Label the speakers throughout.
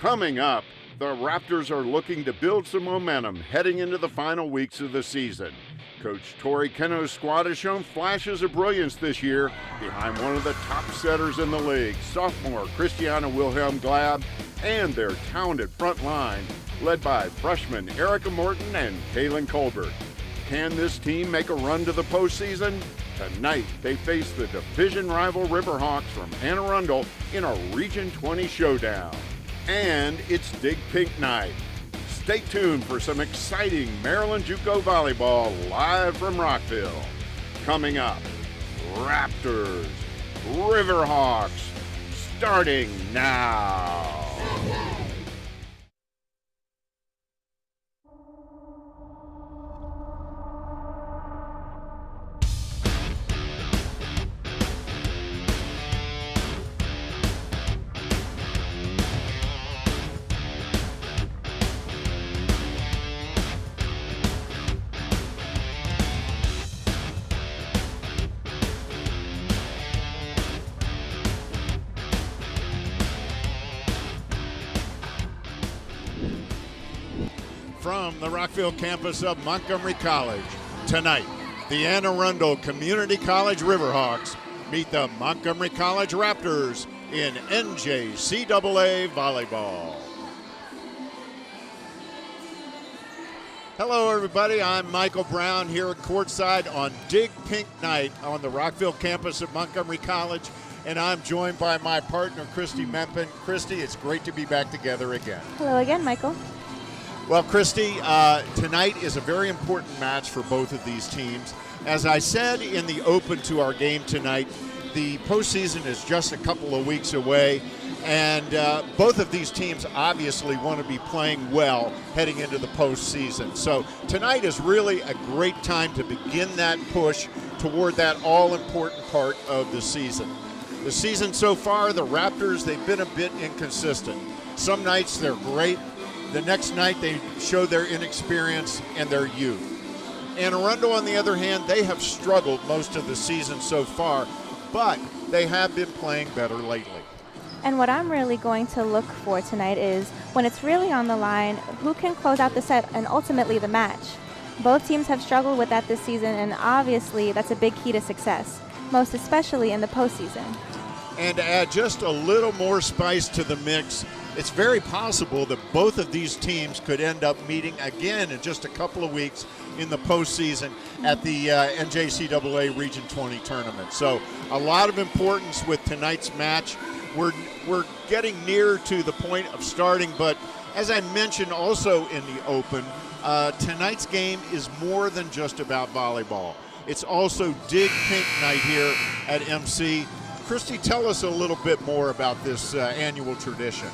Speaker 1: Coming up, the Raptors are looking to build some momentum heading into the final weeks of the season. Coach Tori Keno's squad has shown flashes of brilliance this year behind one of the top setters in the league, sophomore Christiana Wilhelm Glab, and their talented front line, led by freshmen Erica Morton and Kaylin Colbert. Can this team make a run to the postseason? Tonight, they face the division rival Riverhawks from Arundel in a Region 20 showdown. And it's Dig Pink Night. Stay tuned for some exciting Maryland JUCO volleyball live from Rockville. Coming up, Raptors, Riverhawks, starting now.
Speaker 2: From the Rockville campus of Montgomery College, tonight, the Anne Arundel Community College Riverhawks meet the Montgomery College Raptors in NJCAA volleyball. Hello, everybody. I'm Michael Brown here at courtside on Dig Pink Night on the Rockville campus of Montgomery College, and I'm joined by my partner, Christy Mempin. Christy, it's great to be back together again.
Speaker 3: Hello again, Michael.
Speaker 2: Well, Christy, tonight is a very important match for both of these teams. As I said in the open to our game tonight, the postseason is just a couple of weeks away, and both of these teams obviously want to be playing well heading into the postseason. So tonight is really a great time to begin that push toward that all-important part of the season. The season so far, the Raptors, they've been a bit inconsistent. Some nights they're great. The next night, they show their inexperience and their youth. And Arundel, on the other hand, they have struggled most of the season so far, but they have been playing better lately.
Speaker 3: And what I'm really going to look for tonight is, when it's really on the line, who can close out the set and ultimately the match. Both teams have struggled with that this season, and obviously that's a big key to success, most especially in the postseason.
Speaker 2: And to add just a little more spice to the mix, it's very possible that both of these teams could end up meeting again in just a couple of weeks in the postseason at the NJCAA Region 20 tournament. So a lot of importance with tonight's match. We're getting near to the point of starting, but as I mentioned also in the open, tonight's game is more than just about volleyball. It's also Dig Pink Night here at MC. Christy, tell us a little bit more about this annual tradition.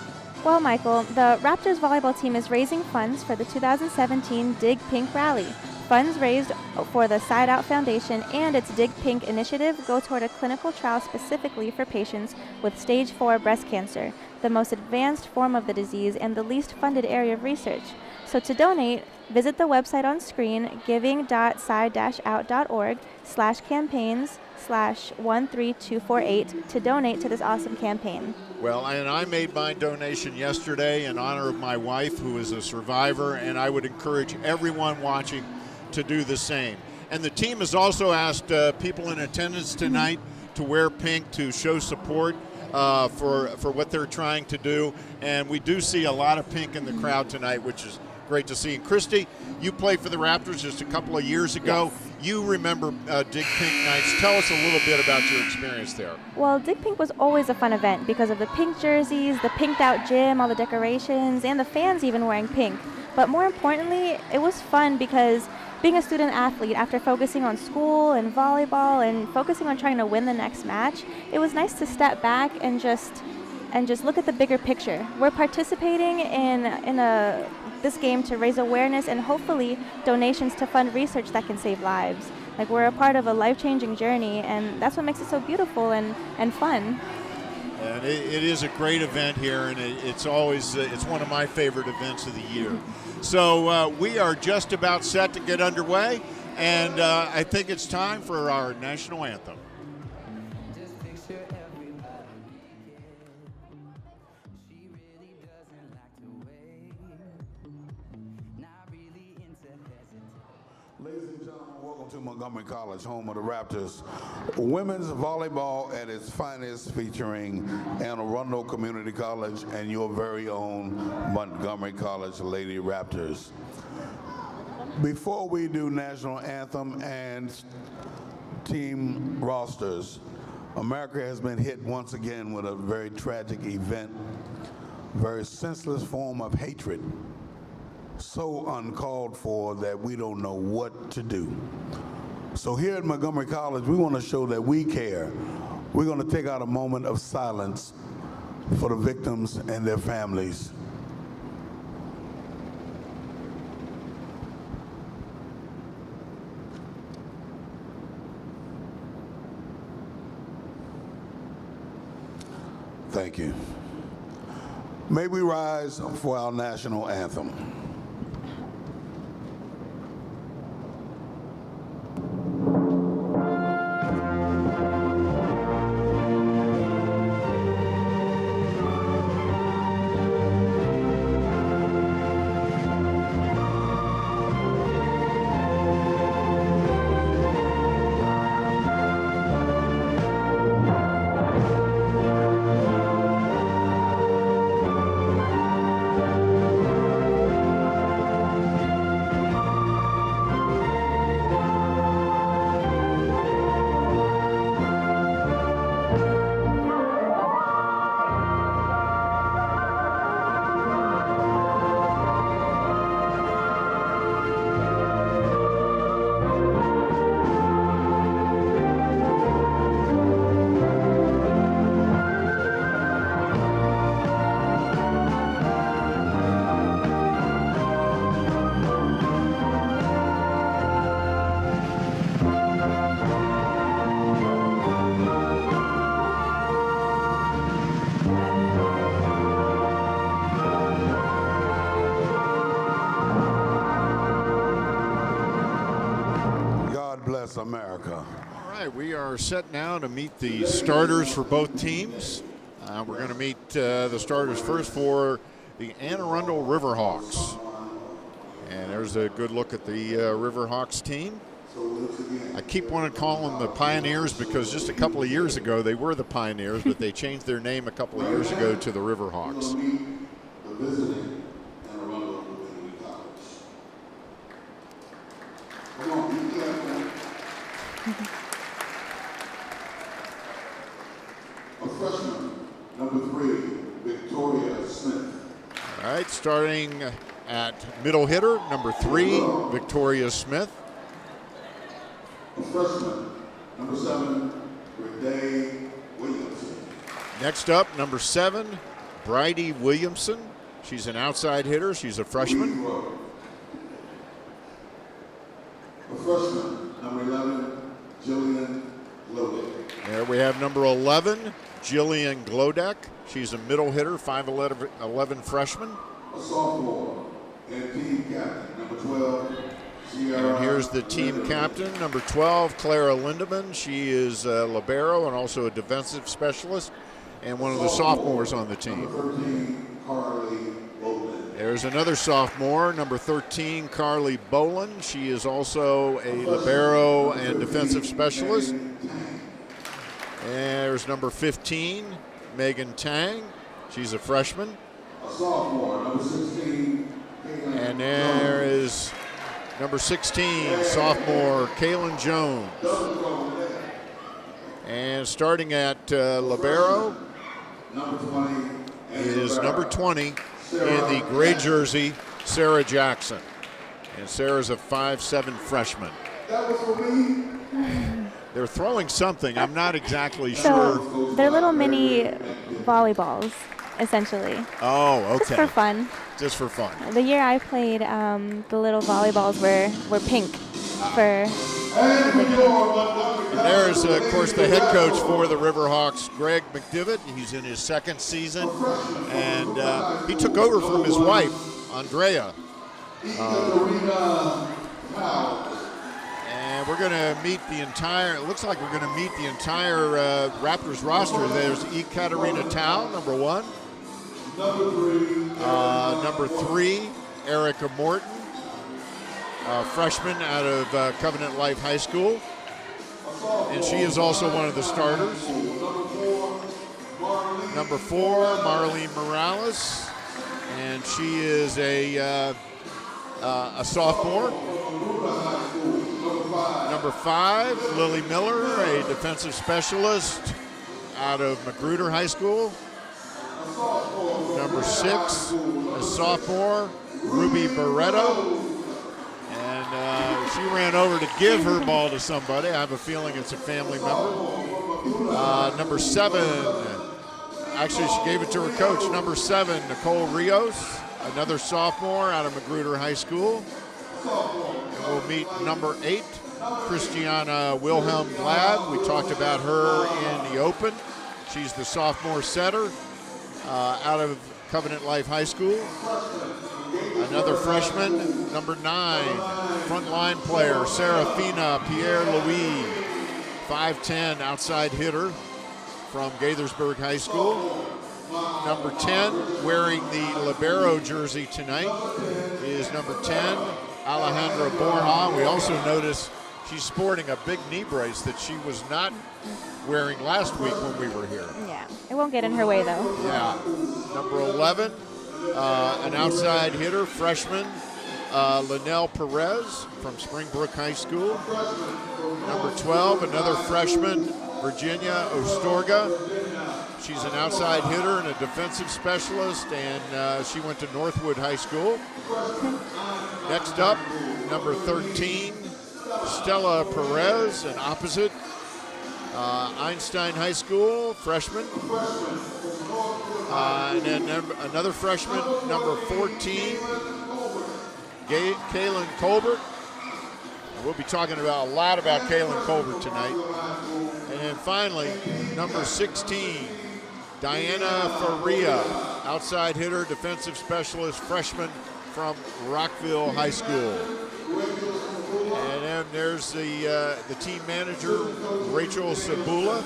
Speaker 3: Well, Michael, the Raptors volleyball team is raising funds for the 2017 Dig Pink Rally. Funds raised for the Side Out Foundation and its Dig Pink initiative go toward a clinical trial specifically for patients with stage 4 breast cancer, the most advanced form of the disease and the least funded area of research. So to donate, visit the website on screen, giving.side-out.org/campaigns/13248 to donate to this awesome campaign.
Speaker 2: Well, and I made my donation yesterday in honor of my wife, who is a survivor, and I would encourage everyone watching to do the same. And the team has also asked people in attendance tonight to wear pink to show support for what they're trying to do. And we do see a lot of pink in the crowd tonight, which is great to see. And Christy, you played for the Raptors just a couple of years ago.
Speaker 3: Yes.
Speaker 2: You remember Dig Pink Nights. Tell us a little bit about your experience there.
Speaker 3: Well, Dig Pink was always a fun event because of the pink jerseys, the pinked out gym, all the decorations, and the fans even wearing pink. But more importantly, it was fun because being a student athlete, after focusing on school and volleyball and focusing on trying to win the next match, it was nice to step back and just look at the bigger picture. We're participating in this game to raise awareness and hopefully donations to fund research that can save lives. Like, we're a part of a life-changing journey, and that's what makes it so beautiful and fun.
Speaker 2: And it is a great event here, and it's always it's one of my favorite events of the year. So we are just about set to get underway, and I think it's time for our national anthem.
Speaker 4: Welcome to Montgomery College, home of the Raptors. Women's volleyball at its finest, featuring Arundel Community College and your very own Montgomery College Lady Raptors. Before we do national anthem and team rosters, America has been hit once again with a very tragic event, very senseless form of hatred, so uncalled for that we don't know what to do. So here at Montgomery College, we want to show that we care. We're going to take out a moment of silence for the victims and their families. Thank you. May we rise for our national anthem. Bless America.
Speaker 2: All right, we are set now to meet the starters for both teams. We're going to meet the starters first for the Anne Arundel Riverhawks. And there's a good look at the Riverhawks team. I keep wanting to call them the Pioneers because just a couple of years ago they were the Pioneers, but they changed their name a couple of years ago to the Riverhawks.
Speaker 4: A freshman, number 3, Victoria Smith.
Speaker 2: All right, starting at middle hitter, number 3, Victoria Smith.
Speaker 4: A freshman, number 7, Renee Williamson.
Speaker 2: Next up, number 7, Bridie Williamson. She's an outside hitter. She's a freshman.
Speaker 4: A freshman, number 11, Jillian Glodek.
Speaker 2: There we have number 11, Jillian Glodek. She's a middle hitter, 5'11" freshman.
Speaker 4: A sophomore and team captain, number 12, Sierra.
Speaker 2: And here's the team captain, number 12, Clara Lindemann. She is a libero and also a defensive specialist and one of the sophomores on the team.
Speaker 4: Number 13, Carly Boland.
Speaker 2: There's another sophomore, number 13, Carly Boland. She is also a libero and defensive specialist. And there's number 15, Megan Tang. She's a freshman.
Speaker 4: A sophomore, number 16,
Speaker 2: And there is number 16, sophomore, Kaylin Jones. And starting at libero
Speaker 4: number 20,
Speaker 2: is number 20 in the gray jersey, Sarah Jackson. And Sarah's a 5'7" freshman.
Speaker 4: That was for me.
Speaker 2: They're throwing something. I'm not exactly sure.
Speaker 3: So they're little mini volleyballs, essentially.
Speaker 2: Oh, okay.
Speaker 3: Just for fun.
Speaker 2: Just for fun.
Speaker 3: The year I played, the little volleyballs were pink for.
Speaker 2: And there's, of course, the head coach for the Riverhawks, Greg McDivitt. He's in his second season, and he took over from his wife, Andrea. And we're going to meet the entire, it looks like we're going to meet the entire Raptors roster. There's Ekaterina Tao, number 1. Number 3, Erica Morton. freshman out of Covenant Life High School. And she is also one of the starters. Number 4, Marlene Morales. And she is a sophomore. Number 5, Lily Miller, a defensive specialist out of Magruder High School. Number 6, a sophomore, Ruby Barreto. And she ran over to give her ball to somebody. I have a feeling it's a family member. Number 7, actually she gave it to her coach. Number 7, Nicole Rios, another sophomore out of Magruder High School. And we'll meet number 8, Christiana Wilhelm Glad. We talked about her in the open. She's the sophomore setter out of Covenant Life High School. Another freshman, number 9, frontline player, Serafina Pierre-Louis, 5'10", outside hitter from Gaithersburg High School. Number 10, wearing the libero jersey tonight, is number 10, Alejandra Borja. We also notice she's sporting a big knee brace that she was not wearing last week when we were here.
Speaker 3: Yeah, it won't get in her way though.
Speaker 2: Yeah. Number 11, an outside hitter, freshman, Linnell Perez from Springbrook High School. Number 12, another freshman, Virginia Ostorga. She's an outside hitter and a defensive specialist, and she went to Northwood High School. Next up, number 13, Stella Perez, an opposite, Einstein High School, freshman. And then another freshman, number 14, Kaylin Colbert. We'll be talking about a lot about Kaylin Colbert tonight. And then finally, number 16, Diana Faria, outside hitter, defensive specialist, freshman from Rockville High School. And then there's the team manager, Rachel Sabula.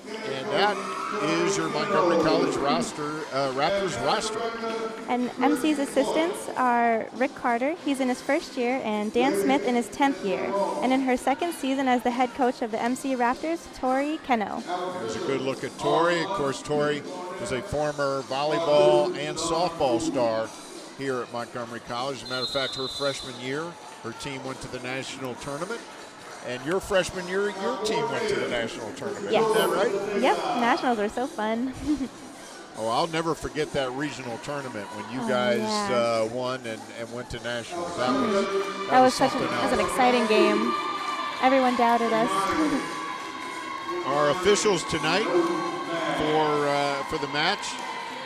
Speaker 2: And that is your Montgomery College Raptors roster.
Speaker 3: And MC's assistants are Rick Carter, he's in his first year, and Dan Smith in his 10th year. And in her second season as the head coach of the MC Raptors, Tori Keno.
Speaker 2: There's a good look at Tori. Of course, Tori was a former volleyball and softball star here at Montgomery College. As a matter of fact, her freshman year, her team went to the national tournament. And your freshman year, your team went to the national tournament.
Speaker 3: Yes.
Speaker 2: Isn't that right?
Speaker 3: Yep, nationals were so fun.
Speaker 2: Oh, I'll never forget that regional tournament when you guys won and went to nationals. That was
Speaker 3: such an exciting game. Everyone doubted us.
Speaker 2: Our officials tonight for the match.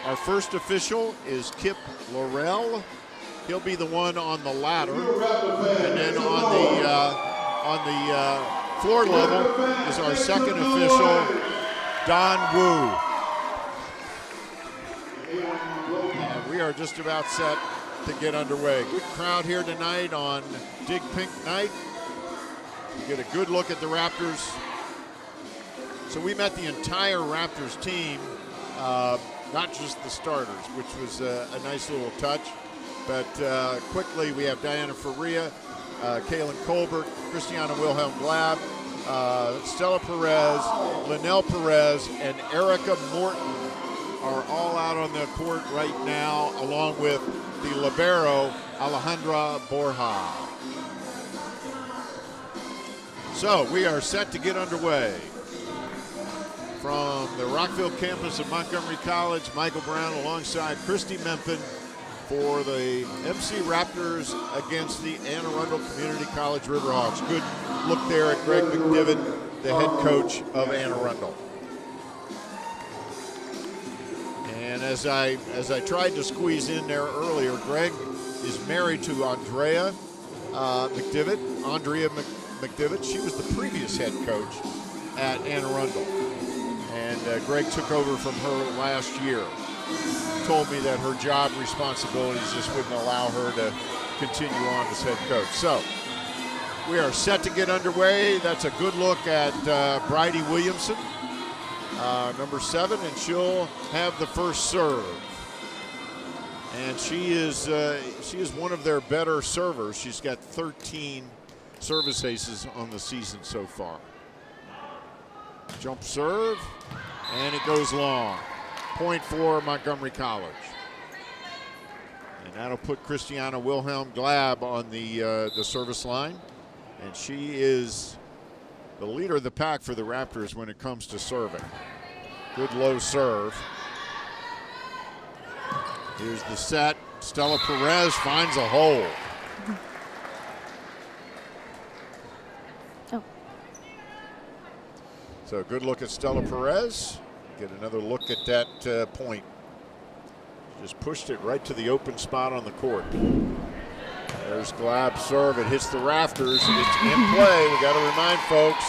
Speaker 2: Our first official is Kip Laurel. He'll be the one on the ladder, and then on the floor level is our second official, Don Wu. And we are just about set to get underway. Good crowd here tonight on Dig Pink Night. You get a good look at the Raptors. So we met the entire Raptors team, not just the starters, which was a nice little touch. But quickly, we have Diana Faria, Kaylin Colbert, Christiana Wilhelm Glab, Stella Perez, Linnell Perez, and Erica Morton are all out on the court right now, along with the libero, Alejandra Borja. So we are set to get underway. From the Rockville campus of Montgomery College, Michael Brown alongside Christy Mempin for the MC Raptors against the Anne Arundel Community College Riverhawks. Good look there at Greg McDivitt, the head coach of Anne Arundel. And as I tried to squeeze in there earlier, Greg is married to Andrea McDivitt. She was the previous head coach at Anne Arundel. And Greg took over from her last year. Told me that her job responsibilities just wouldn't allow her to continue on as head coach. So we are set to get underway. That's a good look at Bridie Williamson, number 7, and she'll have the first serve. And she is one of their better servers. She's got 13 service aces on the season so far. Jump serve, and it goes long. Point for Montgomery College. And that'll put Christiana Wilhelm Glab on the service line. And she is the leader of the pack for the Raptors when it comes to serving. Good low serve. Here's the set. Stella Perez finds a hole.
Speaker 3: Oh.
Speaker 2: So good look at Stella Perez. Get another look at that point. Just pushed it right to the open spot on the court. There's Glab's serve. It hits the rafters. It's in play. We got to remind folks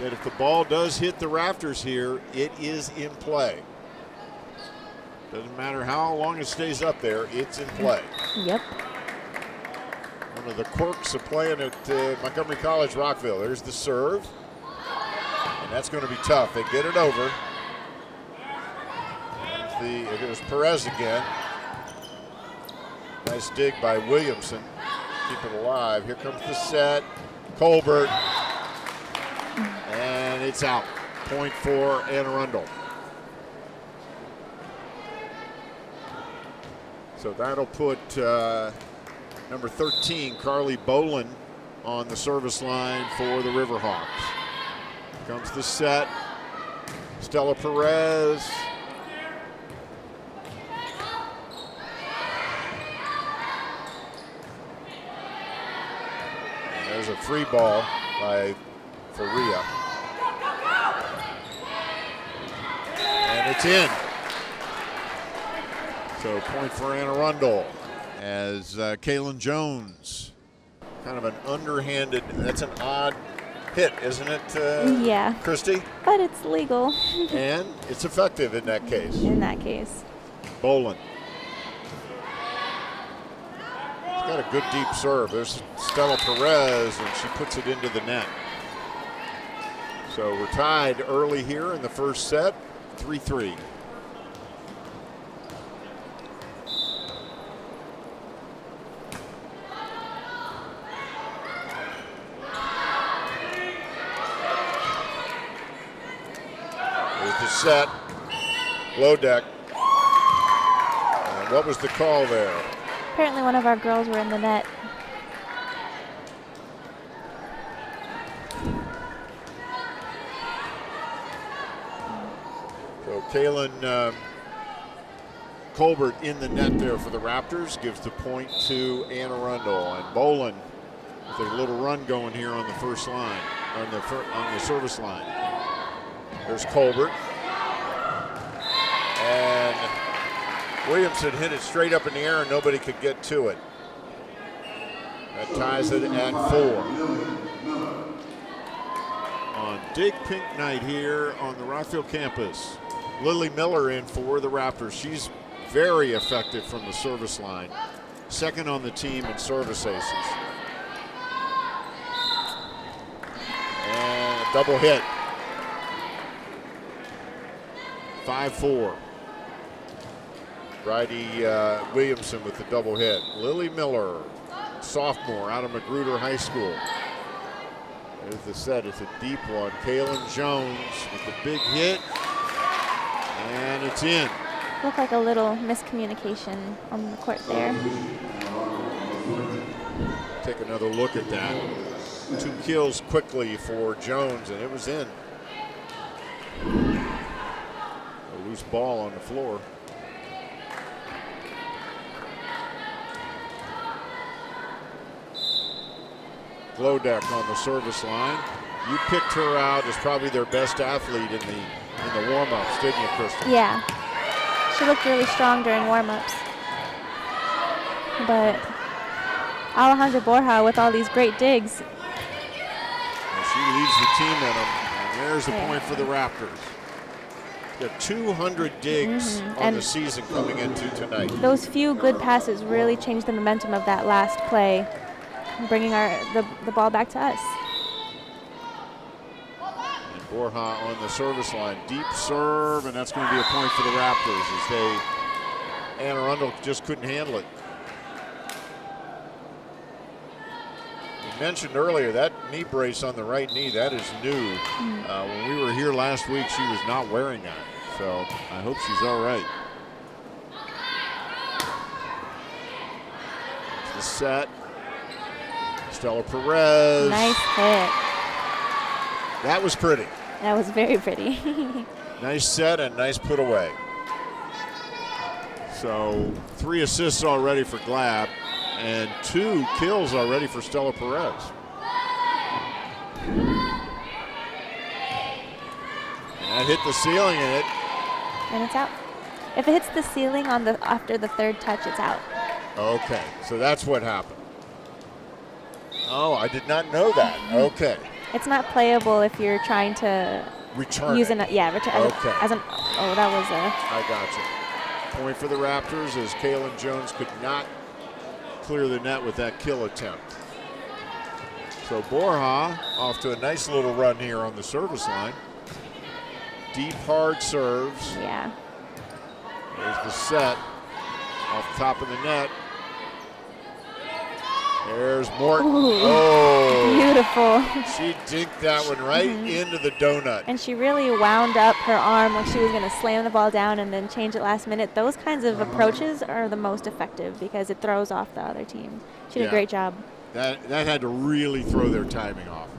Speaker 2: that if the ball does hit the rafters here, it is in play. Doesn't matter how long it stays up there, it's in play.
Speaker 3: Yep.
Speaker 2: One of the quirks of playing at Montgomery College Rockville. There's the serve. And that's going to be tough. They get it over. It was Perez again. Nice dig by Williamson. Keep it alive. Here comes the set. Colbert. And it's out. Point for Anne Arundel. So that'll put number 13, Carly Bolin, on the service line for the Riverhawks. Here comes the set. Stella Perez. And there's a free ball by Faria. And it's in. So point for Anne Arundel as Kaylin Jones, kind of an underhanded, that's an odd hit, isn't it,
Speaker 3: yeah.
Speaker 2: Christy?
Speaker 3: But it's legal.
Speaker 2: And it's effective in that case.
Speaker 3: In that case.
Speaker 2: Bolin. She's got a good deep serve. There's Stella Perez, and she puts it into the net. So we're tied early here in the first set, 3-3. Set, low deck. And what was the call there?
Speaker 3: Apparently one of our girls were in the net.
Speaker 2: So Kaylin Colbert in the net there for the Raptors, gives the point to Anne Arundel. And Bolin with a little run going here on the first line, on the service line. There's Colbert. And Williamson hit it straight up in the air and nobody could get to it. That ties it at 4. On Dig Pink Night here on the Rockville campus. Lily Miller in for the Raptors. She's very effective from the service line. Second on the team in service aces. And a double hit. 5-4. Bridie Williamson with the double hit. Lily Miller, sophomore out of Magruder High School. There's the set. It's a deep one. Kaylin Jones with the big hit. And it's in.
Speaker 3: Looked like a little miscommunication on the court there.
Speaker 2: Take another look at that. 2 kills quickly for Jones, and it was in. A loose ball on the floor. Glowdeck on the service line. You picked her out as probably their best athlete in the warm-ups, didn't you, Kristen?
Speaker 3: Yeah. She looked really strong during warm-ups. But Alejandra Borja with all these great digs.
Speaker 2: And she leads the team in them. And there's the point for the Raptors. Got 200 digs on the season coming into tonight.
Speaker 3: Those few good passes really changed the momentum of that last play, bringing the ball back to us.
Speaker 2: And Borja on the service line. Deep serve, and that's going to be a point for the Raptors as they and Arundel just couldn't handle it. You mentioned earlier that knee brace on the right knee, that is new. When we were here last week, she was not wearing that. So I hope she's all right. The set. Stella Perez.
Speaker 3: Nice hit.
Speaker 2: That was pretty.
Speaker 3: That was very pretty.
Speaker 2: Nice set and nice put away. So 3 assists already for Glab and 2 kills already for Stella Perez. And that hit the ceiling
Speaker 3: And it's out. If it hits the ceiling after the 3rd touch, it's out.
Speaker 2: Okay, so that's what happened. Oh, I did not know that. Okay.
Speaker 3: It's not playable if you're trying to
Speaker 2: return
Speaker 3: use
Speaker 2: it.
Speaker 3: Return
Speaker 2: Okay.
Speaker 3: Oh, that was a.
Speaker 2: I got you. Point for the Raptors as Kaylin Jones could not clear the net with that kill attempt. So Borja off to a nice little run here on the service line. Deep, hard serves.
Speaker 3: Yeah.
Speaker 2: There's the set off the top of the net. There's Morton.
Speaker 3: Ooh,
Speaker 2: oh,
Speaker 3: beautiful.
Speaker 2: She dinked that one right into the donut.
Speaker 3: And she really wound up her arm when she was going to slam the ball down and then change it last minute. Those kinds of approaches are the most effective because it throws off the other team. She did a great job.
Speaker 2: That had to really throw their timing off.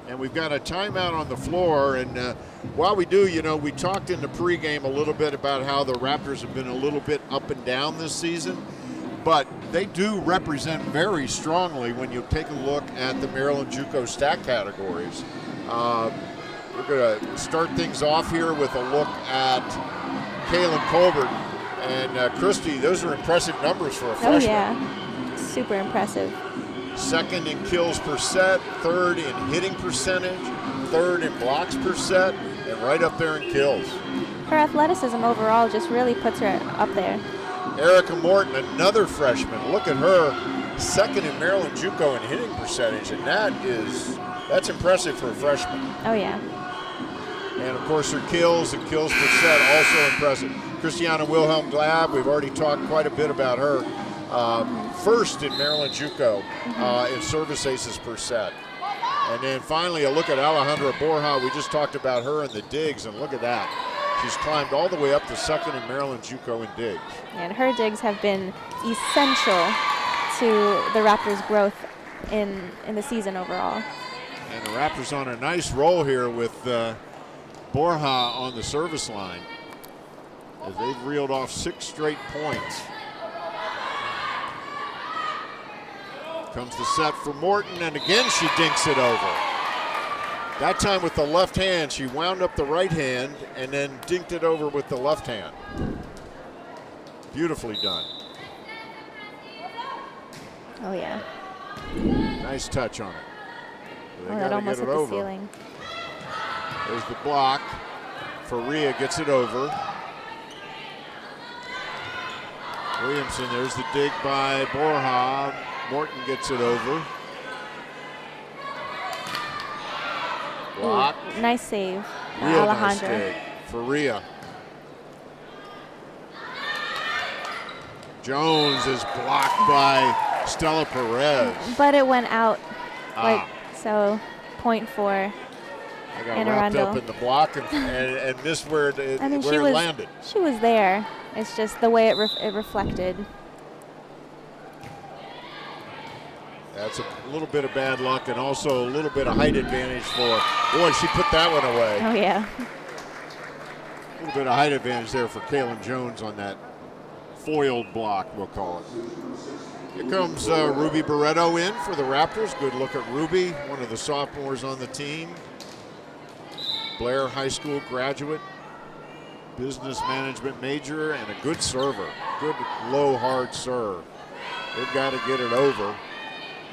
Speaker 2: And we've got a timeout on the floor. And while we do, we talked in the pregame a little bit about how the Raptors have been a little bit up and down this season. But they do represent very strongly when you take a look at the Maryland JUCO stat categories. We're going to start things off here with a look at Kaylin Colbert. And Christy, those are impressive numbers for a freshman.
Speaker 3: Oh, yeah. Super impressive.
Speaker 2: 2nd in kills per set, 3rd in hitting percentage, 3rd in blocks per set, and right up there in kills.
Speaker 3: Her athleticism overall just really puts her up there.
Speaker 2: Erica Morton, another freshman. Look at her, 2nd in Maryland JUCO in hitting percentage, and that's impressive for a freshman.
Speaker 3: Oh, yeah.
Speaker 2: And, of course, her kills and kills per set, also impressive. Christiana Wilhelm Glab, we've already talked quite a bit about her. 1st in Maryland JUCO in service aces per set. And then finally a look at Alejandra Borja. We just talked about her in the digs, and look at that. She's climbed all the way up to 2nd in Maryland JUCO in digs.
Speaker 3: And her digs have been essential to the Raptors' growth in the season overall.
Speaker 2: And the Raptors on a nice roll here with Borja on the service line as they've reeled off 6 straight points. Comes the set for Morton, and again she dinks it over. That time with the left hand, she wound up the right hand and then dinked it over with the left hand. Beautifully done.
Speaker 3: Oh, yeah.
Speaker 2: Nice touch on it. So
Speaker 3: That almost hit the ceiling.
Speaker 2: There's the block. Faria gets it over. Williamson, there's the dig by Borja. Morton gets it over. Block.
Speaker 3: Ooh, nice save,
Speaker 2: Real
Speaker 3: Alejandra.
Speaker 2: nice dig. Faria. Jones is blocked by Stella Perez.
Speaker 3: But it went out. So point for
Speaker 2: I got
Speaker 3: Anna
Speaker 2: wrapped
Speaker 3: Arundel.
Speaker 2: up in the block and missed where it landed.
Speaker 3: She was there. It's just the way it reflected.
Speaker 2: That's a little bit of bad luck and also a little bit of height advantage for, boy, she put that one away.
Speaker 3: Oh, yeah.
Speaker 2: A little bit of height advantage there for Kaylin Jones on that foiled block, we'll call it. Here comes Ruby Barreto in for the Raptors. Good look at Ruby, one of the sophomores on the team. Blair High School graduate, business management major, and a good server. Good low, hard serve. They've got to get it over.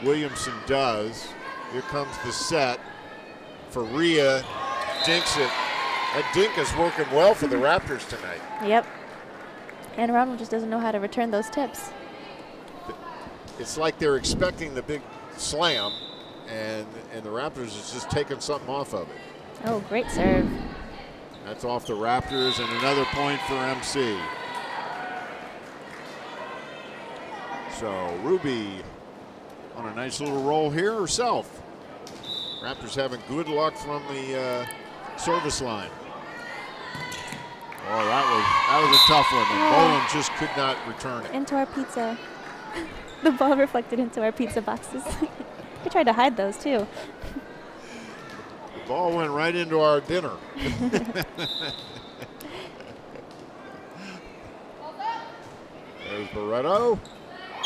Speaker 2: Williamson does. Here comes the set. Faria dinks it. That dink is working well for the Raptors tonight.
Speaker 3: Yep. And Arundel just doesn't know how to return those tips.
Speaker 2: It's like they're expecting the big slam, and the Raptors is just taking something off of it.
Speaker 3: Oh, great serve.
Speaker 2: That's off the Raptors, and another point for MC. So Ruby on a nice little roll here herself. Raptors having good luck from the service line. Oh, that was a tough one. And Boland just could not return it.
Speaker 3: Into our pizza. The ball reflected into our pizza boxes. We tried to hide those too.
Speaker 2: The ball went right into our dinner. There's Barreto.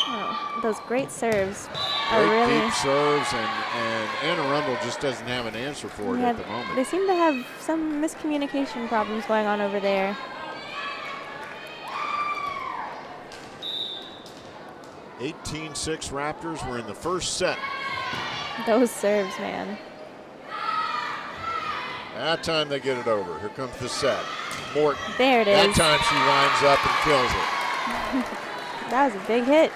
Speaker 3: Oh, those great serves.
Speaker 2: Great deep serves, and Arundel just doesn't have an answer for it at the moment.
Speaker 3: They seem to have some miscommunication problems going on over there.
Speaker 2: (18-6) Raptors. We're in the first set.
Speaker 3: Those serves, man.
Speaker 2: That time they get it over. Here comes the set. Morton.
Speaker 3: There it is.
Speaker 2: That time she lines up and kills it.
Speaker 3: That was a big hit.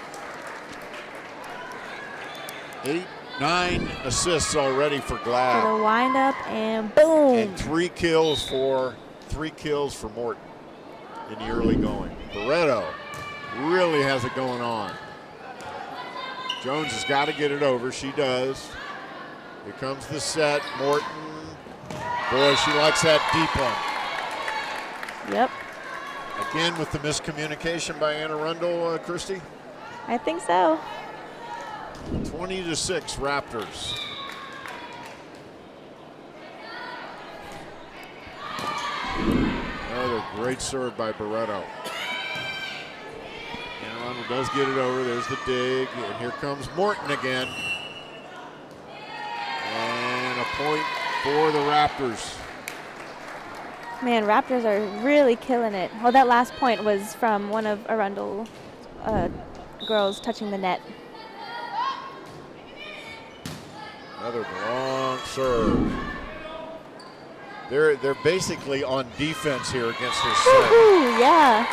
Speaker 2: 9 assists already for Glad.
Speaker 3: For the windup and boom.
Speaker 2: And 3 kills for Morton in the early going. Barreto really has it going on. Jones has got to get it over. She does. Here comes the set. Morton. Boy, she likes that deep one.
Speaker 3: Yep.
Speaker 2: Again with the miscommunication by Arundel, Christy?
Speaker 3: I think so.
Speaker 2: 20-6 Raptors. Another great serve by Barreto. Arundel does get it over. There's the dig. And here comes Morton again. And a point for the Raptors.
Speaker 3: Man, Raptors are really killing it. Well, that last point was from one of Arundel girls touching the net.
Speaker 2: Another long serve. They're basically on defense here against their serve.
Speaker 3: Yeah.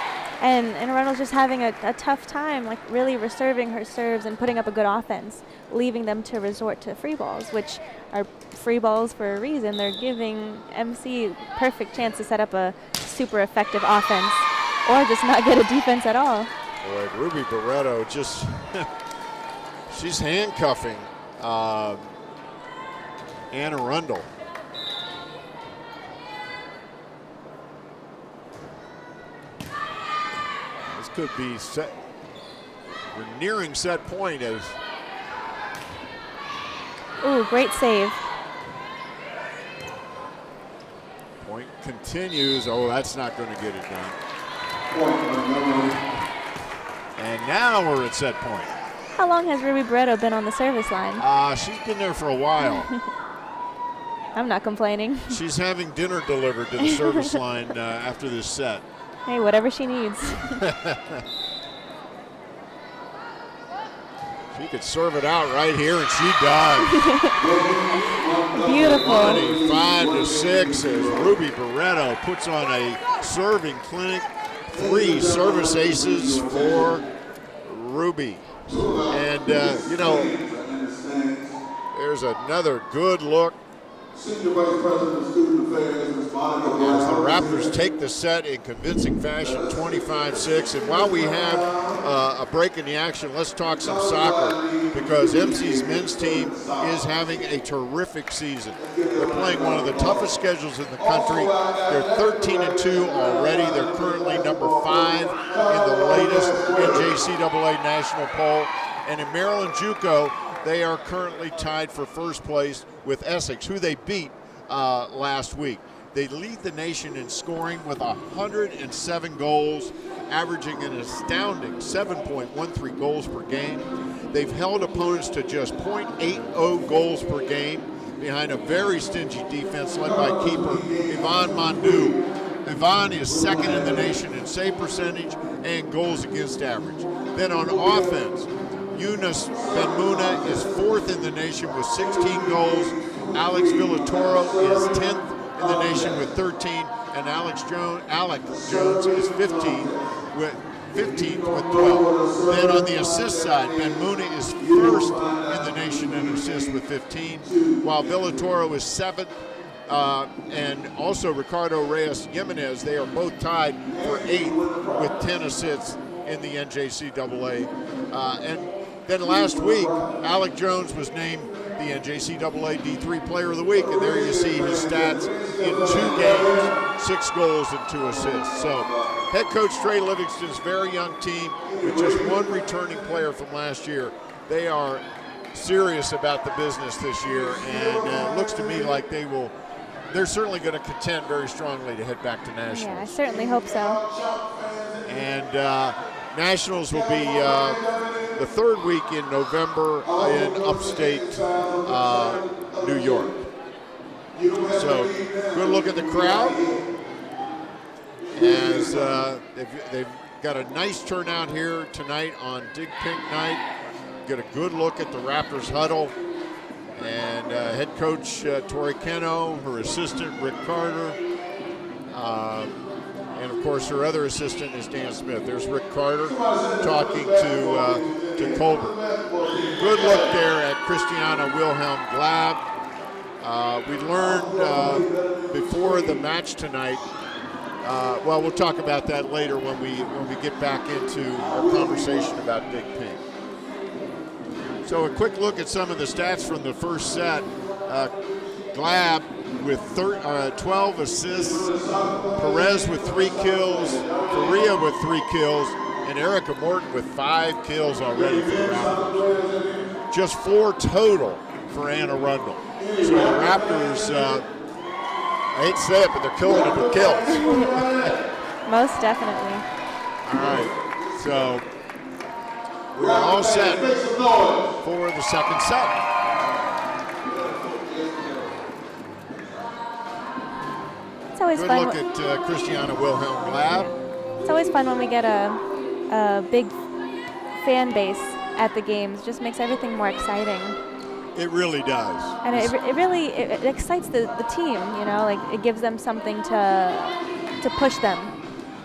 Speaker 3: And Arundel's just having a tough time, like really reserving her serves and putting up a good offense, leaving them to resort to free balls, which are free balls for a reason. They're giving MC perfect chance to set up a super effective offense or just not get a defense at all.
Speaker 2: Boy, Ruby Barreto just, she's handcuffing Ann Arundel. This could be set. We're nearing set point as.
Speaker 3: Ooh, great save.
Speaker 2: Point continues. Oh, that's not going to get it done. And now we're at set point.
Speaker 3: How long has Ruby Barreto been on the service line?
Speaker 2: She's been there for a while.
Speaker 3: I'm not complaining.
Speaker 2: She's having dinner delivered to the service line after this set.
Speaker 3: Hey, whatever she needs.
Speaker 2: She could serve it out right here, and she does.
Speaker 3: Beautiful.
Speaker 2: 25-6 as Ruby Barreto puts on a serving clinic. 3 service aces for Ruby. And, you know, there's another good look.
Speaker 4: Senior Vice President of Student Affairs responding
Speaker 2: As the Raptors take the set in convincing fashion, 25-6. And while we have a break in the action, let's talk some soccer, because MC's men's team is having a terrific season. They're playing one of the toughest schedules in the country. They're 13-2 already. They're currently number 5 in the latest NJCAA national poll. And in Maryland JUCO, they are currently tied for first place with Essex, who they beat last week. They lead the nation in scoring with 107 goals, averaging an astounding 7.13 goals per game. They've held opponents to just 0.80 goals per game behind a very stingy defense led by keeper Yvonne Mondu. Yvonne is second in the nation in save percentage and goals against average. Then on offense, Eunice Benmuna is 4th in the nation with 16 goals. Alex Villatoro is 10th in the nation with 13, and Alex Jones is 15th with 12. Then on the assist side, Benmuna is 1st in the nation in assists with 15, while Villatoro is 7th. And also Ricardo Reyes Jimenez, they are both tied for 8th with 10 assists in the NJCAA. And then last week, Alec Jones was named the NJCAA D3 Player of the Week, and there you see his stats in 2 games, 6 goals and 2 assists. So head coach Trey Livingston's very young team with just 1 returning player from last year. They are serious about the business this year, and it looks to me like they're certainly going to contend very strongly to head back to Nationals.
Speaker 3: Yeah, I certainly hope so.
Speaker 2: And Nationals will be the 3rd week in November in upstate New York. So good look at the crowd as they've got a nice turnout here tonight on Dig Pink Night. Get a good look at the Raptors huddle. And head coach Tori Keno, her assistant Rick Carter, and of course her other assistant is Dan Smith. There's Rick Carter talking to Colbert. Good look there at Christiana Wilhelm Glab. We learned before the match tonight. Well, we'll talk about that later when we get back into our conversation about Dig Pink. So a quick look at some of the stats from the first set. Glab with 12 assists, Perez with 3 kills, Faria with 3 kills, and Erica Morton with 5 kills already for the Raptors. Just 4 total for Anne Arundel. So the Raptors, I hate to say it, but they're killing it with kills.
Speaker 3: Most definitely.
Speaker 2: All right, so we're all set for the second set.
Speaker 3: It's always
Speaker 2: Good
Speaker 3: fun.
Speaker 2: look at Christiana Wilhelm Glab.
Speaker 3: It's always fun when we get a big fan base at the games. Just makes everything more exciting.
Speaker 2: It really does.
Speaker 3: And it really excites the team. You know, like it gives them something to push them.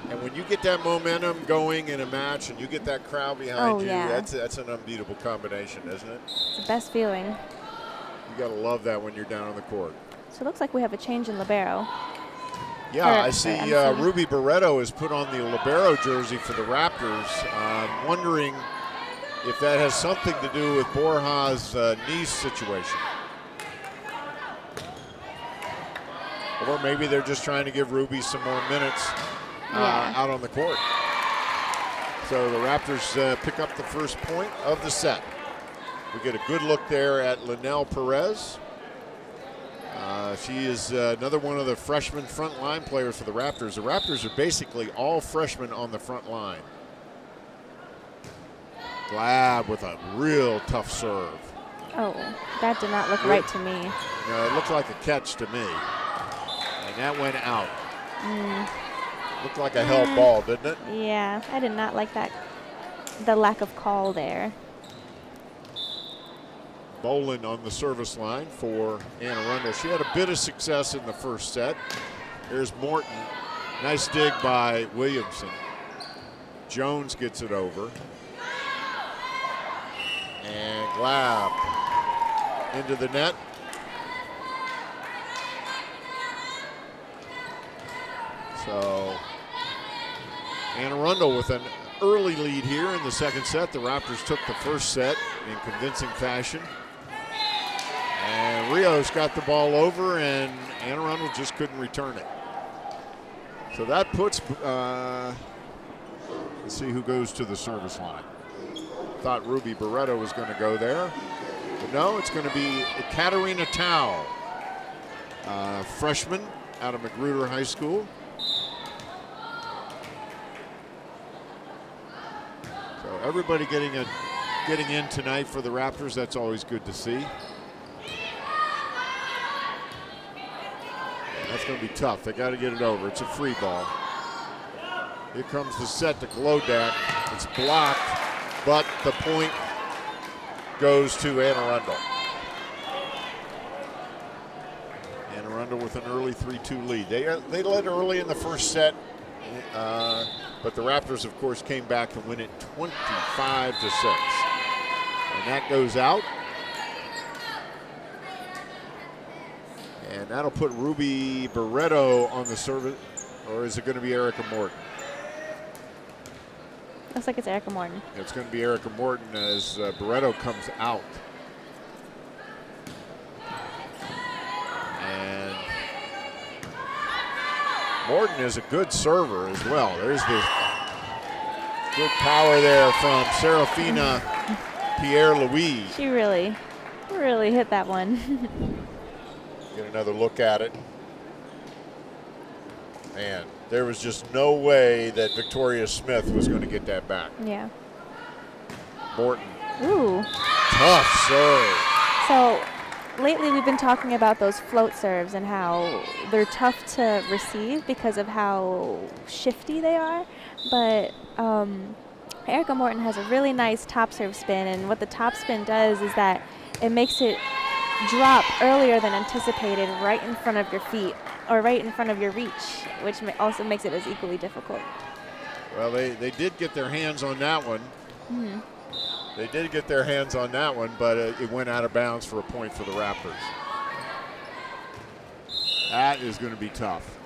Speaker 2: And when you get that momentum going in a match and you get that crowd behind you,
Speaker 3: yeah.
Speaker 2: that's an unbeatable combination, isn't it?
Speaker 3: It's the best feeling.
Speaker 2: You got to love that when you're down on the court.
Speaker 3: So it looks like we have a change in libero.
Speaker 2: Yeah, I see Ruby Barreto has put on the libero jersey for the Raptors. I'm wondering if that has something to do with Borja's knee situation. Or maybe they're just trying to give Ruby some more minutes out on the court. So the Raptors pick up the first point of the set. We get a good look there at Linnell Perez. She is another one of the freshman front line players for the Raptors. The Raptors are basically all freshmen on the front line. Glab with a real tough serve.
Speaker 3: Oh, that did not look right to me.
Speaker 2: No, it looked like a catch to me. And that went out. Looked like a held ball, didn't it?
Speaker 3: Yeah, I did not like that, the lack of call there.
Speaker 2: Boland on the service line for Anne Arundel. She had a bit of success in the first set. There's Morton. Nice dig by Williamson. Jones gets it over. And Glab into the net. So Anne Arundel with an early lead here in the second set. The Raptors took the first set in convincing fashion. And Rios got the ball over, and Anne Arundel just couldn't return it. So that puts, let's see who goes to the service line. Thought Ruby Barreto was going to go there. But no, it's going to be Katarina Tao, freshman out of Magruder High School. So everybody getting in tonight for the Raptors. That's always good to see. That's going to be tough. They got to get it over. It's a free ball. Here comes the set to Glodak. It's blocked, but the point goes to Anne Arundel. Anne Arundel with an early 3-2 lead. They led early in the first set, but the Raptors, of course, came back and win it 25-6. And that goes out. And that'll put Ruby Barreto on the service, or is it going to be Erica Morton?
Speaker 3: Looks like it's Erica Morton.
Speaker 2: It's going to be Erica Morton as Barreto comes out. And Morton is a good server as well. There's the good power there from Serafina Pierre-Louis.
Speaker 3: She really hit that one.
Speaker 2: Get another look at it. Man, there was just no way that Victoria Smith was going to get that back.
Speaker 3: Yeah.
Speaker 2: Morton.
Speaker 3: Ooh.
Speaker 2: Tough serve.
Speaker 3: So lately we've been talking about those float serves and how they're tough to receive because of how shifty they are. But Erica Morton has a really nice top serve spin, and what the top spin does is that it makes it drop earlier than anticipated right in front of your feet or right in front of your reach, which also makes it as equally difficult.
Speaker 2: Well, they did get their hands on that one.
Speaker 3: Mm-hmm.
Speaker 2: They did get their hands on that one, but it went out of bounds for a point for the Raptors. That is going to be tough.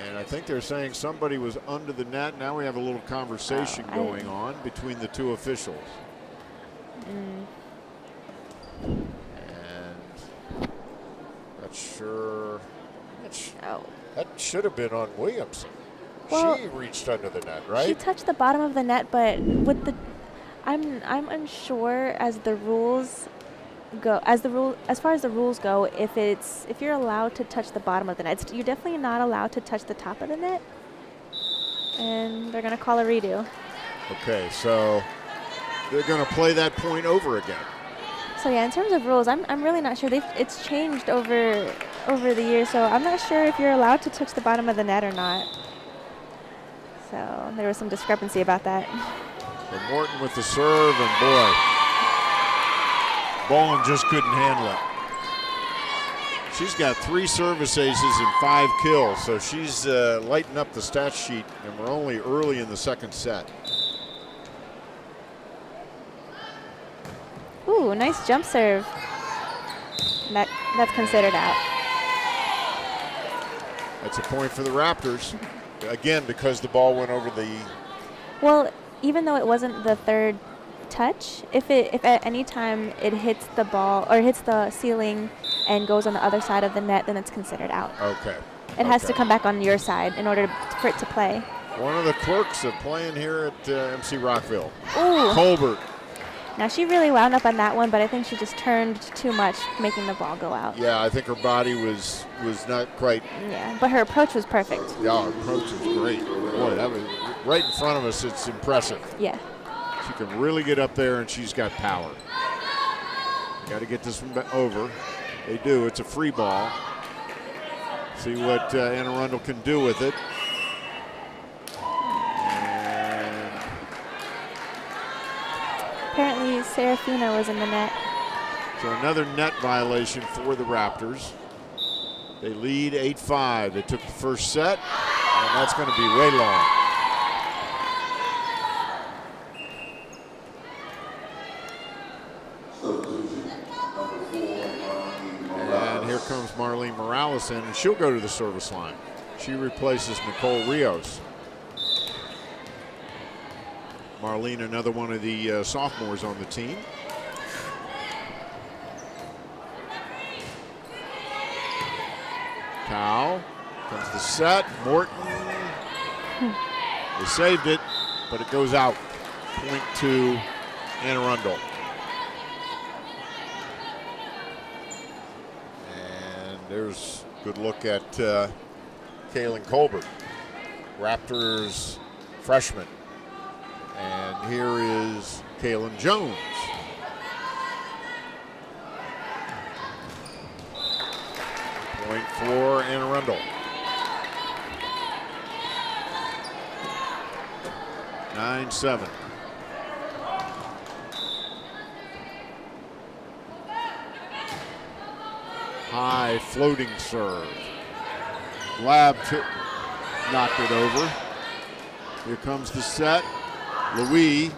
Speaker 2: And I think they're saying somebody was under the net. Now we have a little conversation going on between the two officials. And not sure. That should have been on Williamson.
Speaker 3: Well,
Speaker 2: she reached under the net, right?
Speaker 3: She touched the bottom of the net, but with the, I'm unsure as the rules go. As far as the rules go, if you're allowed to touch the bottom of the net, you're definitely not allowed to touch the top of the net. And they're gonna call a redo.
Speaker 2: Okay, so they're gonna play that point over again.
Speaker 3: So yeah, in terms of rules, I'm really not sure. It's changed over the years, so I'm not sure if you're allowed to touch the bottom of the net or not. So there was some discrepancy about that.
Speaker 2: So Morton with the serve, and boy, Bowen just couldn't handle it. She's got 3 service aces and 5 kills, so she's lighting up the stat sheet, and we're only early in the second set.
Speaker 3: Ooh, nice jump serve. That's considered out.
Speaker 2: That's a point for the Raptors. Again, because the ball went over the...
Speaker 3: Well, even though it wasn't the third touch, if at any time it hits the ball or hits the ceiling and goes on the other side of the net, then it's considered out.
Speaker 2: Okay.
Speaker 3: It has to come back on your side in order for it to play.
Speaker 2: One of the clerks of playing here at MC Rockville.
Speaker 3: Ooh.
Speaker 2: Colbert.
Speaker 3: Now, she really wound up on that one, but I think she just turned too much, making the ball go out.
Speaker 2: Yeah, I think her body was not quite.
Speaker 3: Yeah, but her approach was perfect.
Speaker 2: Yeah, her approach was great. Boy, that was right in front of us. It's impressive.
Speaker 3: Yeah.
Speaker 2: She can really get up there, and she's got power. Got to get this one over. They do. It's a free ball. See what Anne Arundel can do with it.
Speaker 3: Apparently, Serafina was in the net.
Speaker 2: So another net violation for the Raptors. They lead 8-5. They took the first set, and that's going to be way long. And here comes Marlene Morales in, and she'll go to the service line. She replaces Nicole Rios. Marlene, another one of the sophomores on the team. Cow comes the set. Morton. They saved it, but it goes out. Point to Anne Arundel. And there's a good look at Kaylin Colbert, Raptors freshman. And here is Kaylin Jones. Point for Anne Arundel. 9-7. High floating serve. Glab knocked it over. Here comes the set. Louis.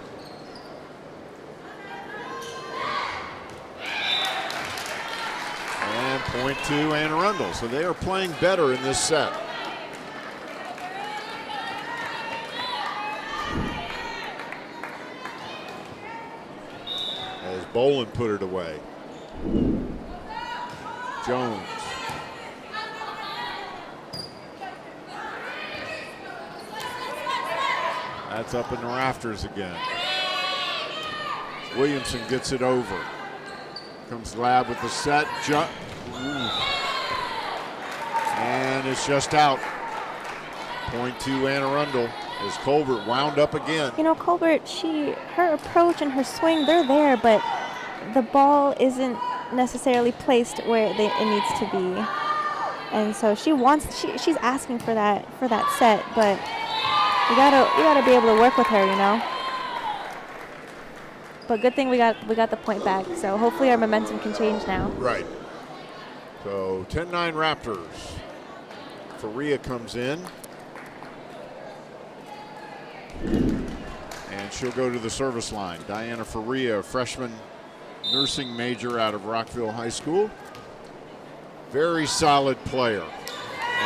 Speaker 2: And point to Anne Arundel. So they are playing better in this set. Boland put it away. Jones. That's up in the rafters again. Williamson gets it over. Comes Lab with the set. Jump. And it's just out. Point to Anne Arundel as Colbert wound up again.
Speaker 3: You know, Colbert, her approach and her swing, they're there, but the ball isn't necessarily placed where it needs to be. And so she's asking for that set, but you gotta be able to work with her, you know. But good thing we got the point back, so hopefully our momentum can change now.
Speaker 2: Right. So 10-9 Raptors. Faria comes in. And she'll go to the service line. Diana Faria, a freshman nursing major out of Rockville High School. Very solid player.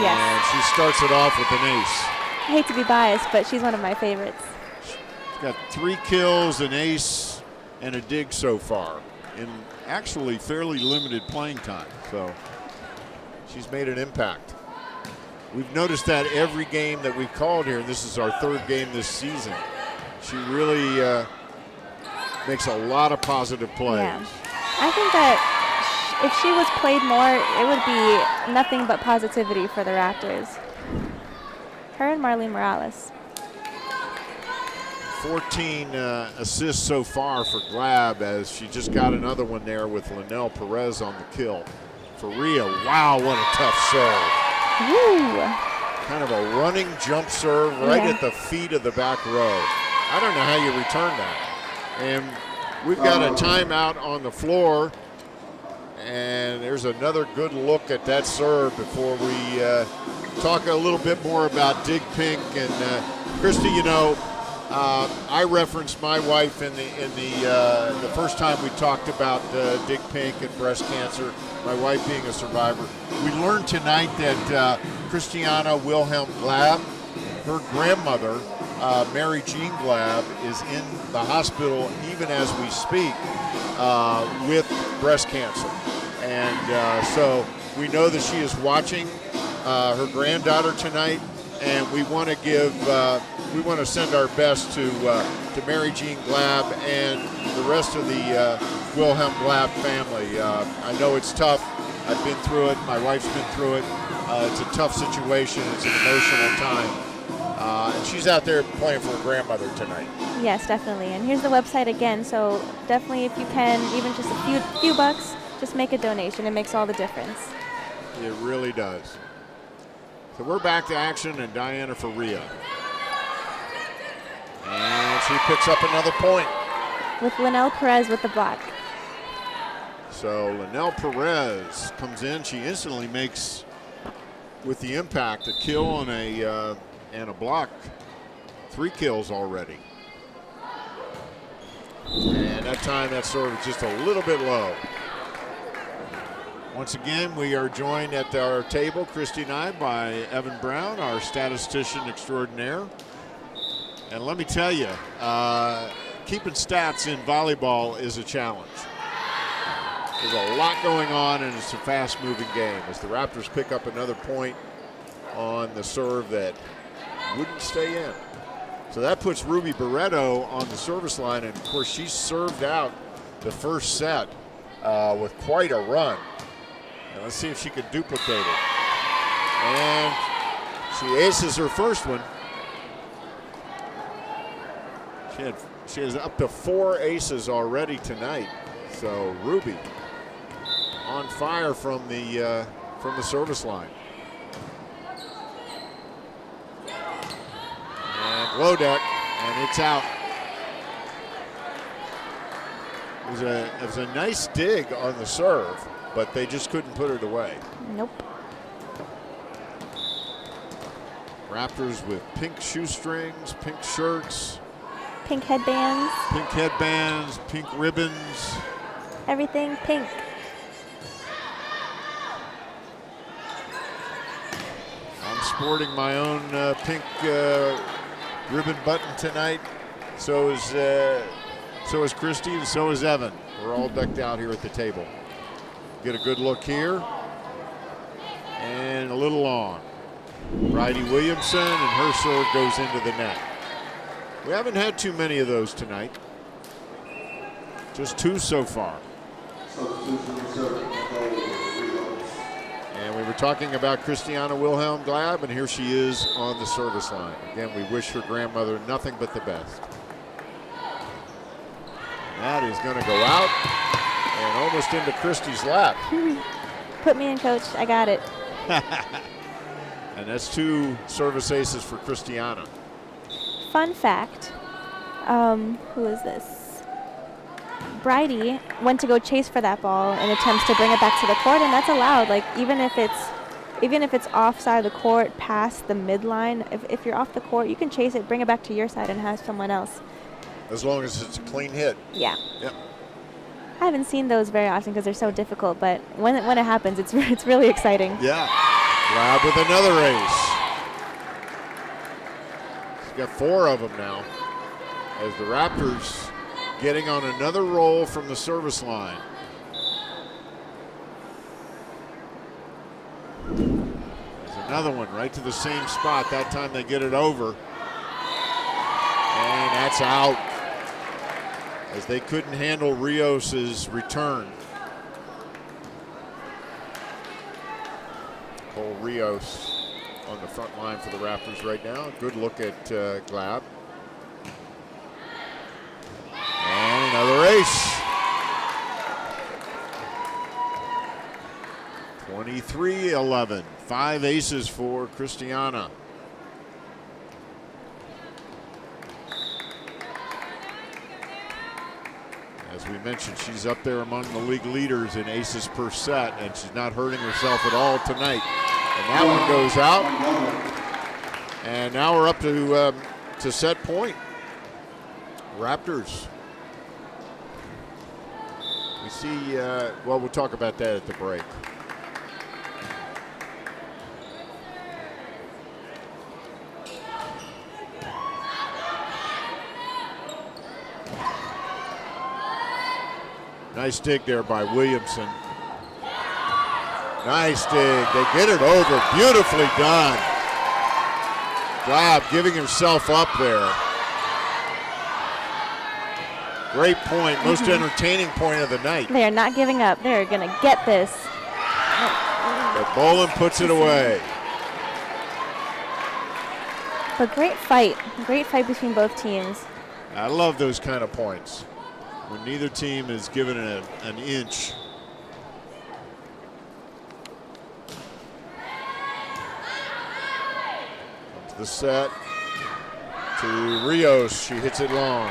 Speaker 3: Yes.
Speaker 2: And she starts it off with an ace.
Speaker 3: I hate to be biased, but she's one of my favorites.
Speaker 2: She's got 3 kills, an ace, and a dig so far in actually fairly limited playing time. So she's made an impact. We've noticed that every game that we've called here, and this is our 3rd game this season, she really makes a lot of positive plays.
Speaker 3: Yeah. I think that if she was played more, it would be nothing but positivity for the Raptors. Her and Marlene Morales.
Speaker 2: 14 assists so far for Glab, as she just got another one there with Linnell Perez on the kill. Faria, wow, what a tough serve.
Speaker 3: Woo.
Speaker 2: Kind of a running jump serve right at the feet of the back row. I don't know how you return that. And we've got a timeout on the floor, and there's another good look at that serve before we talk a little bit more about Dig Pink. And Christy, you know, I referenced my wife in the first time we talked about Dig Pink and breast cancer, my wife being a survivor. We learned tonight that Christiana Wilhelm Glab, her grandmother, Mary Jean Glab, is in the hospital even as we speak with breast cancer. And so we know that she is watching her granddaughter tonight, and we want to send our best to Mary Jean Glab and the rest of the Wilhelm Glab family. I know it's tough. I've been through it. My wife's been through it. It's a tough situation. It's an emotional time. And she's out there playing for her grandmother tonight.
Speaker 3: Yes, definitely. And here's the website again. So definitely, if you can, even just a few bucks, just make a donation. It makes all the difference.
Speaker 2: It really does. So we're back to action, and Diana Faria. And she picks up another point.
Speaker 3: With Linnell Perez with the block.
Speaker 2: So Linnell Perez comes in. She instantly makes, with the impact, a kill and a block. 3 kills already. And that time that serve is just a little bit low. Once again, we are joined at our table, Christy and I, by Evan Brown, our statistician extraordinaire. And let me tell you, keeping stats in volleyball is a challenge. There's a lot going on, and it's a fast-moving game as the Raptors pick up another point on the serve that wouldn't stay in. So that puts Ruby Barreto on the service line, and of course she served out the first set with quite a run. And let's see if she can duplicate it. And she aces her first one. She has up to 4 aces already tonight. So Ruby on fire from the service line. And low deck, and it's out. It was a nice dig on the serve, but they just couldn't put it away.
Speaker 3: Nope.
Speaker 2: Raptors with pink shoestrings, pink shirts.
Speaker 3: Pink headbands.
Speaker 2: Pink headbands, pink ribbons.
Speaker 3: Everything pink.
Speaker 2: I'm sporting my own pink ribbon button tonight. So is Christy, and so is Evan. We're all decked out here at the table. Get a good look here. And a little long. Bridie Williamson, and her serve goes into the net. We haven't had too many of those tonight. Just 2 so far. And we were talking about Christiana Wilhelm Glab, and here she is on the service line. Again, we wish her grandmother nothing but the best. That is going to go out and almost into Christie's lap.
Speaker 3: Put me in, coach. I got it.
Speaker 2: And that's 2 service aces for Christiana.
Speaker 3: Fun fact, who is this? Bridie went to go chase for that ball in attempts to bring it back to the court, and that's allowed. Like, even if it's offside the court past the midline, if you're off the court, you can chase it, bring it back to your side, and have someone else.
Speaker 2: As long as it's a clean hit.
Speaker 3: Yeah.
Speaker 2: Yep.
Speaker 3: I haven't seen those very often because they're so difficult, but when it happens, it's really exciting.
Speaker 2: Yeah. Glab with another ace. She's got 4 of them now, as the Raptors getting on another roll from the service line. There's another one right to the same spot. That time they get it over. And that's out, as they couldn't handle Rios's return. Cole Rios on the front line for the Raptors right now. Good look at Glab. And another ace. 23-11. 5 aces for Christiana. As we mentioned, she's up there among the league leaders in aces per set, and she's not hurting herself at all tonight. And that one goes out. And now we're up to set point. Raptors. We see, well, we'll talk about that at the break. Nice dig there by Williamson. Nice dig. They get it over. Beautifully done. Glab giving himself up there. Great point. Most entertaining point of the night.
Speaker 3: They are not giving up. They're going to get this.
Speaker 2: But Bolin puts it away.
Speaker 3: But great fight. Great fight between both teams.
Speaker 2: I love those kind of points, when neither team is given an inch. Comes the set to Rios. She hits it long.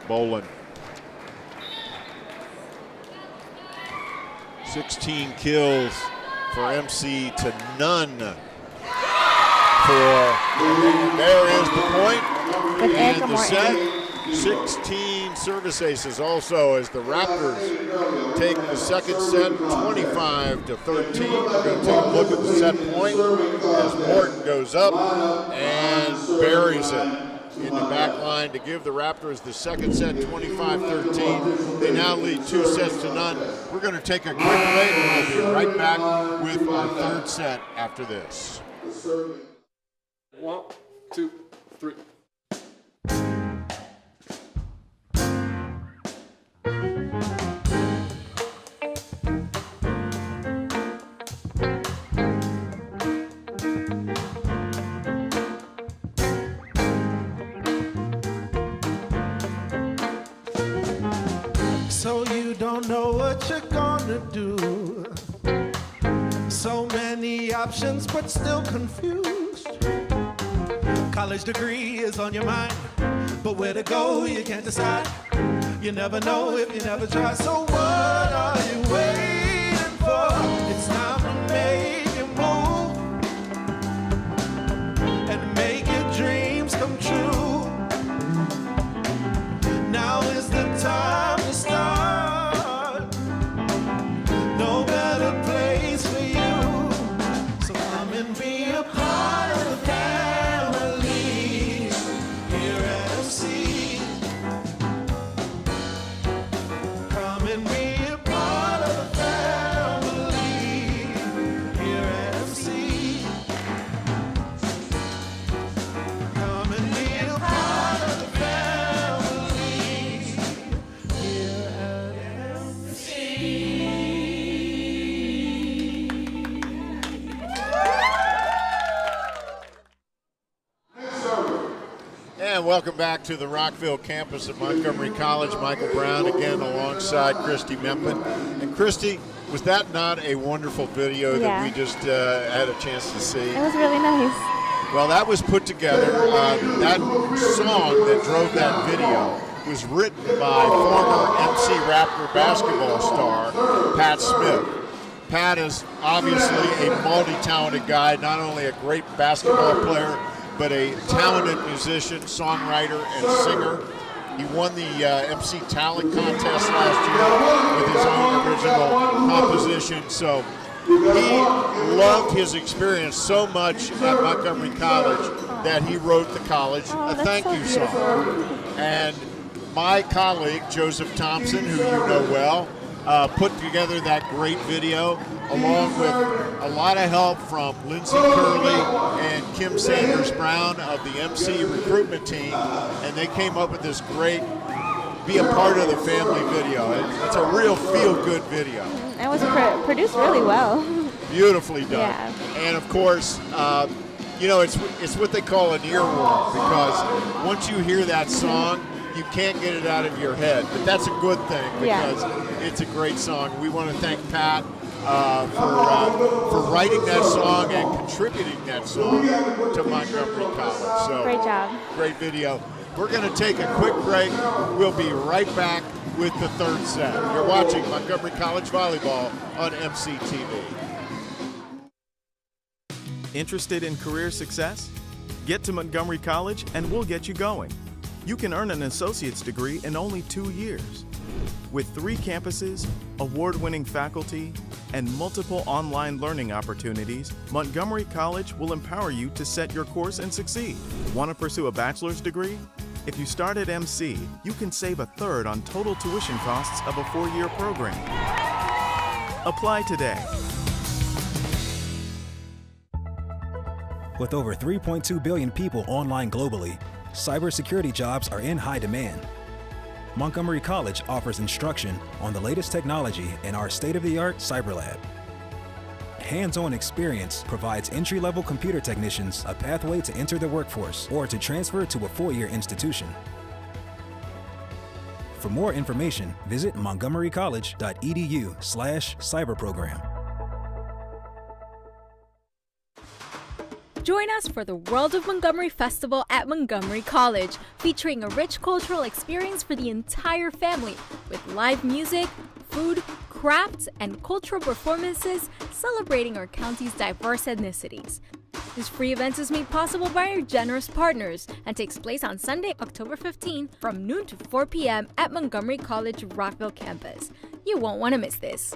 Speaker 2: Bolin. 16 kills for MC to none. There is the point.
Speaker 3: With Erica
Speaker 2: And the
Speaker 3: Morton.
Speaker 2: set. 16 service aces also, as the Raptors take the second set 25-13. We're going to take a look at the set point as Morton goes up and buries it in the back line to give the Raptors the second set 25-13. They now lead 2 sets to none. We're going to take a quick break, and we'll be right back with our third set after this.
Speaker 5: 1, 2, 3.
Speaker 6: So you don't know what you're gonna do. So many options, but still confused. College degree is on your mind, but where to go, you can't decide. You never know if you never try. So what are you waiting for? It's time to make your move and make your dreams come true. Now is the time to start. No better place for you. So come and be a part of the family.
Speaker 2: welcome back to the Rockville campus at Montgomery College. Michael Brown again alongside Christy Mempin. And Christy, was that not a wonderful video that we just had a chance to see?
Speaker 3: It was really nice.
Speaker 2: Well, that was put together. That song that drove that video was written by former MC Raptor basketball star Pat Smith. Pat is obviously a multi-talented guy, not only a great basketball player, but a talented musician, songwriter, and singer. He won the MC Talent Contest last year with his own original composition. So he loved his experience so much at Montgomery College that he wrote the college a thank you song. And my colleague, Joseph Thompson, who you know well, put together that great video along with a lot of help from Lindsay Curley and Kim Sanders Brown of the MC recruitment team, and they came up with this great be a part of the family video. It's a real feel-good video.
Speaker 3: It was produced really well.
Speaker 2: Beautifully done.
Speaker 3: Yeah.
Speaker 2: And of course, it's what they call an earworm, because once you hear that song, you can't get it out of your head. But that's a good thing, because it's a great song. We want to thank Pat for writing that song and contributing that song to Montgomery College. So
Speaker 3: great job.
Speaker 2: Great video. We're going to take a quick break. We'll be right back with the third set. You're watching Montgomery College Volleyball on MCTV.
Speaker 7: Interested in career success? Get to Montgomery College and we'll get you going. You can earn an associate's degree in only 2 years. With 3 campuses, award-winning faculty, and multiple online learning opportunities, Montgomery College will empower you to set your course and succeed. Want to pursue a bachelor's degree? If you start at MC, you can save 1/3 on total tuition costs of a 4-year program. Apply today.
Speaker 8: With over 3.2 billion people online globally, cybersecurity jobs are in high demand. Montgomery College offers instruction on the latest technology in our state-of-the-art cyber lab. Hands-on experience provides entry-level computer technicians a pathway to enter the workforce or to transfer to a 4-year institution. For more information, visit montgomerycollege.edu/cyberprogram.
Speaker 9: Join us for the World of Montgomery Festival at Montgomery College, featuring a rich cultural experience for the entire family, with live music, food, crafts, and cultural performances celebrating our county's diverse ethnicities. This free event is made possible by our generous partners and takes place on Sunday, October 15, from noon to 4 p.m. at Montgomery College Rockville campus. You won't want to miss this.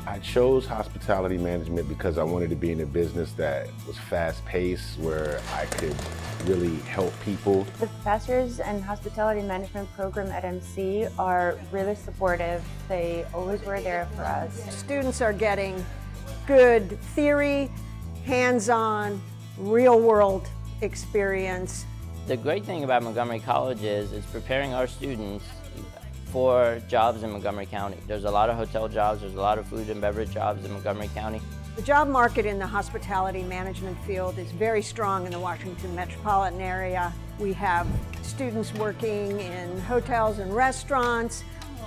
Speaker 10: I chose hospitality management because I wanted to be in a business that was fast-paced, where I could really help people.
Speaker 11: The professors and hospitality management program at MC are really supportive. They always were there for us.
Speaker 12: Students are getting good theory, hands-on, real-world experience.
Speaker 13: The great thing about Montgomery College is preparing our students for jobs in Montgomery County. There's a lot of hotel jobs, there's a lot of food and beverage jobs in Montgomery County.
Speaker 12: The job market in the hospitality management field is very strong in the Washington metropolitan area. We have students working in hotels and restaurants.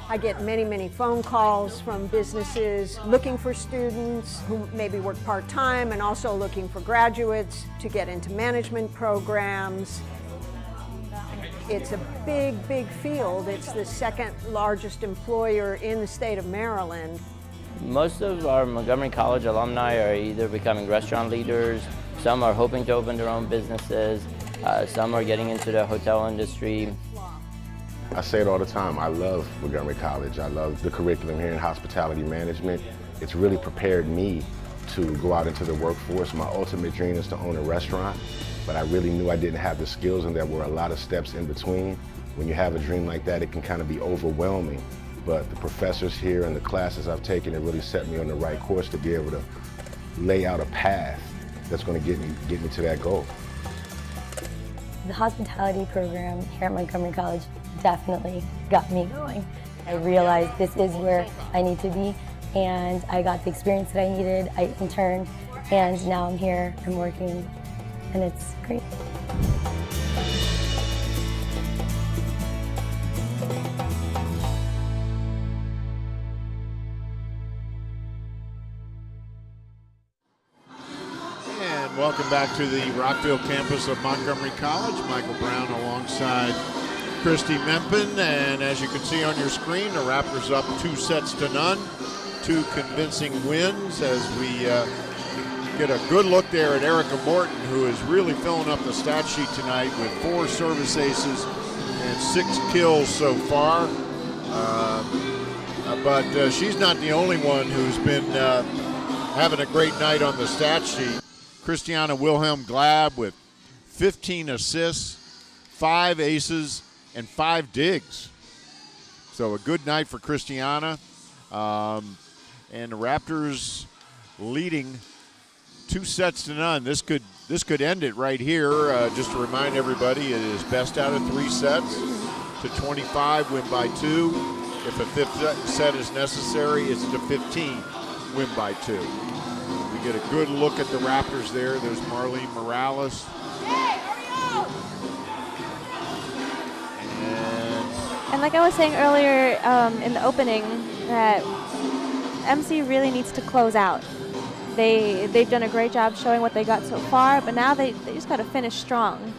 Speaker 12: I get many phone calls from businesses looking for students who maybe work part-time and also looking for graduates to get into management programs. It's a big field. It's the second largest employer in the state of Maryland.
Speaker 13: Most of our Montgomery College alumni are either becoming restaurant leaders, some are hoping to open their own businesses, some are getting into the hotel industry.
Speaker 10: I say it all the time. I love Montgomery College. I love the curriculum here in hospitality management. It's really prepared me to go out into the workforce. My ultimate dream is to own a restaurant, but I really knew I didn't have the skills, and there were a lot of steps in between. When you have a dream like that, it can kind of be overwhelming. But the professors here and the classes I've taken have really set me on the right course to be able to lay out a path that's going to get me to that goal.
Speaker 14: The hospitality program here at Montgomery College definitely got me going. I realized this is where I need to be, and I got the experience that I needed. I interned, and now I'm here, I'm working, and it's great.
Speaker 2: Welcome back to the Rockville campus of Montgomery College. Michael Brown alongside Christy Mempin, and as you can see on your screen, the Raptors up 2-0. 2 convincing wins as we get a good look there at Erica Morton, who is really filling up the stat sheet tonight with 4 service aces and 6 kills so far. But she's not the only one who's been having a great night on the stat sheet. Christiana Wilhelm Glab with 15 assists, 5 aces, and 5 digs. So a good night for Christiana. And the Raptors leading 2-0. This could end it right here. Just to remind everybody, it is best out of 3 sets to 25, win by 2. If a 5th set is necessary, it's to 15, win by 2. We get a good look at the Raptors there. There's Marlene Morales.
Speaker 3: And like I was saying earlier in the opening, that MC really needs to close out. They've done a great job showing what they got so far, but now they just got to finish strong.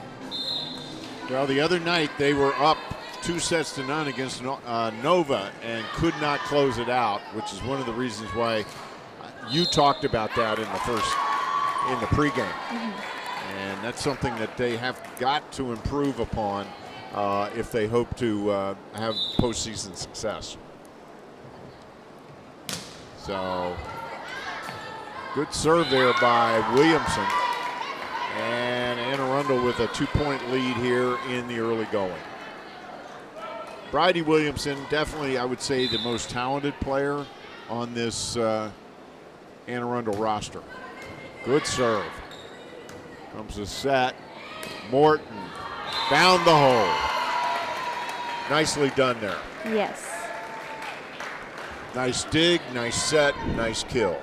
Speaker 2: Well, the other night they were up 2-0 against Nova and could not close it out, which is one of the reasons why you talked about that in the pregame. Mm-hmm. And that's something that they have got to improve upon if they hope to have postseason success. So, good serve there by Williamson. And Anne Arundel with a 2-point lead here in the early going. Bridie Williamson, definitely, I would say, the most talented player on this Anne Arundel roster. Good serve. Comes the set. Morton found the hole. Nicely done there.
Speaker 3: Yes.
Speaker 2: Nice dig, nice set, nice kill.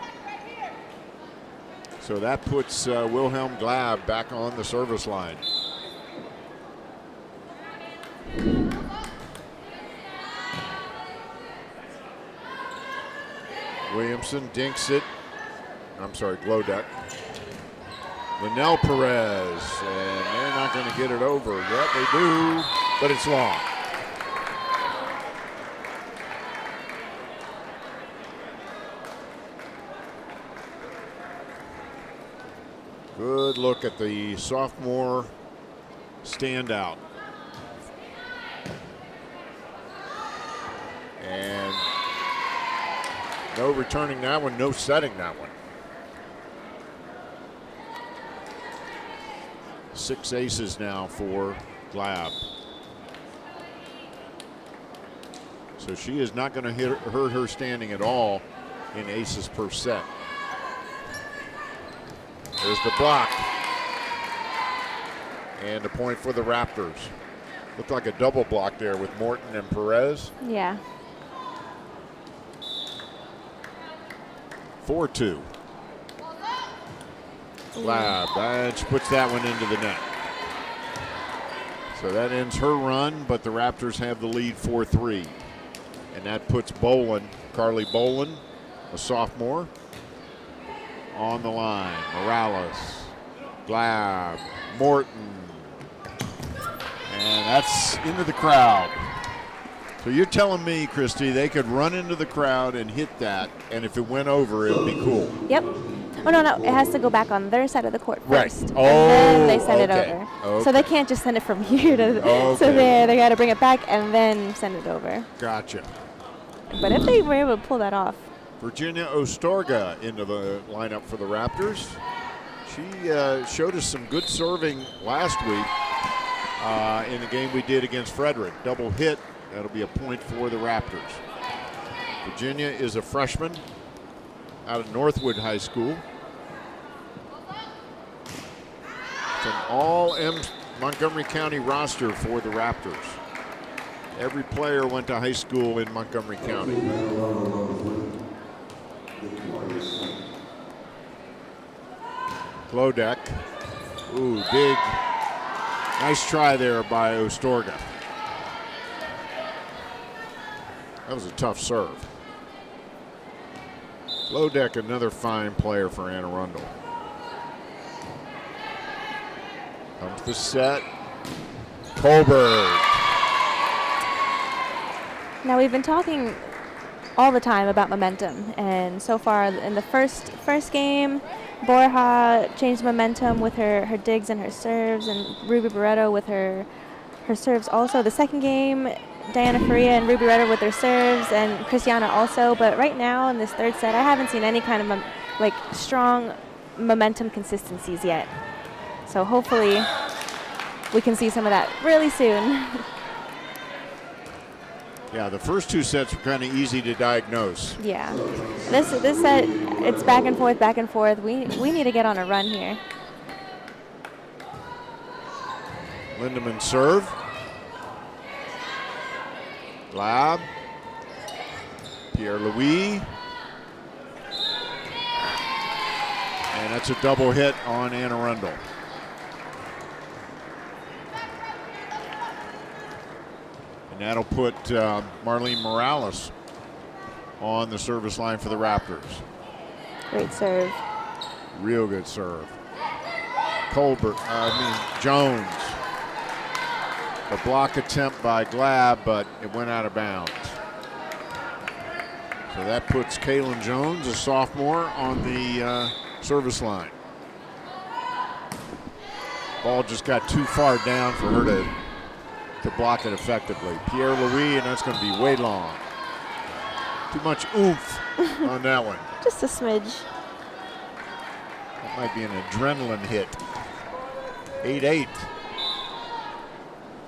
Speaker 2: So that puts Wilhelm Glab back on the service line. Williamson dinks it. I'm sorry, Glodek. Linnell Perez, and they're not going to get it over. Yep, they do, but it's long. Good look at the sophomore standout. And no returning that one, no setting that one. 6 aces now for Glab. So she is not going to hurt her standing at all in aces per set. There's the block. And a point for the Raptors. Looked like a double block there with Morton and Perez.
Speaker 3: Yeah.
Speaker 2: 4-2. Glab, and she puts that one into the net. So that ends her run, but the Raptors have the lead 4-3. And that puts Bolin, Carly Bolin, a sophomore, on the line. Morales, Glab, Morton. And that's into the crowd. So you're telling me, Christy, they could run into the crowd and hit that, and if it went over, it would be cool.
Speaker 3: Yep. Oh, no, it has to go back on their side of the court
Speaker 2: Right.
Speaker 3: first.
Speaker 2: Oh,
Speaker 3: and then they send it
Speaker 2: okay.
Speaker 3: over.
Speaker 2: Okay.
Speaker 3: So they can't just send it from here to
Speaker 2: Okay.
Speaker 3: so there. They got to bring it back and then send it over.
Speaker 2: Gotcha.
Speaker 3: But if they were able to pull that off.
Speaker 2: Virginia Ostorga into the lineup for the Raptors. She showed us some good serving last week in the game we did against Frederick. Double hit. That'll be a point for the Raptors. Virginia is a freshman out of Northwood High School. It's an all Montgomery County roster for the Raptors. Every player went to high school in Montgomery County. Glodek. Ooh, big. Nice try there by Ostorga. That was a tough serve. Glodek, another fine player for Anne Arundel. Comes the set. Colbert.
Speaker 3: Now, we've been talking all the time about momentum, and so far in the first game, Borja changed momentum with her digs and her serves, and Ruby Barreto with her serves also. The second game, Diana Faria and Ruby Barreto with their serves, and Christiana also. But right now in this third set, I haven't seen any kind of strong momentum consistencies yet. So hopefully we can see some of that really soon.
Speaker 2: Yeah, the first two sets were kind of easy to diagnose.
Speaker 3: Yeah, this set, it's back and forth, back and forth. We need to get on a run here.
Speaker 2: Lindemann serve. Glab. Pierre-Louis. And that's a double hit on Anne Arundel. And that'll put Marlene Morales on the service line for the Raptors.
Speaker 3: Great serve.
Speaker 2: Real good serve. Jones. A block attempt by Glab, but it went out of bounds. So that puts Kaylin Jones, a sophomore, on the service line. Ball just got too far down for her to block it effectively. Pierre-Louis, and that's going to be way long. Too much oomph on that one.
Speaker 3: Just a smidge.
Speaker 2: That might be an adrenaline hit. 8-8.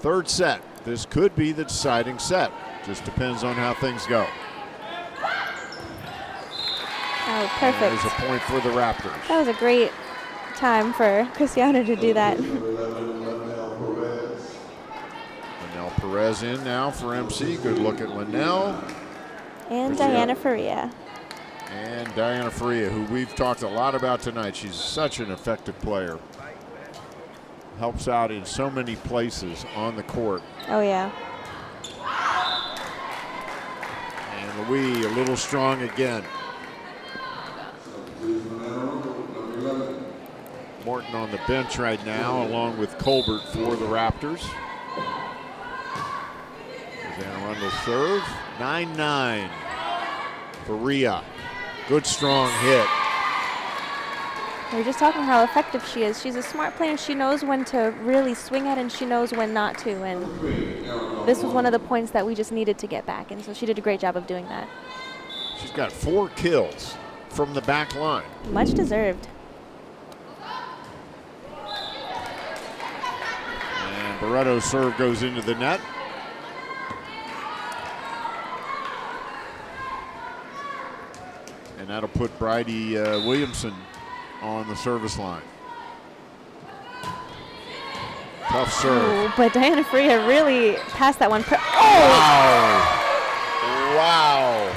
Speaker 2: Third set. This could be the deciding set. Just depends on how things go.
Speaker 3: Oh, perfect.
Speaker 2: There's a point for the Raptors.
Speaker 3: That was a great time for Christiana to do that.
Speaker 2: Linnell Perez in now for MC. Good look at Linnell.
Speaker 3: And Diana Faria.
Speaker 2: And Diana Faria, who we've talked a lot about tonight. She's such an effective player. Helps out in so many places on the court.
Speaker 3: Oh, yeah.
Speaker 2: And Louis a little strong again. Morton on the bench right now, along with Colbert for the Raptors. There's Anne Arundel serve. 9-9. Faria. Good strong hit.
Speaker 3: We were just talking how effective she is. She's a smart player. She knows when to really swing at, and she knows when not to. And this was one of the points that we just needed to get back. And so she did a great job of doing that.
Speaker 2: She's got 4 kills from the back line.
Speaker 3: Much deserved.
Speaker 2: And Barretto's serve goes into the net. And that'll put Bridie Williamson on the service line. Tough serve.
Speaker 3: Ooh, but Diana Faria really passed that one.
Speaker 2: Wow.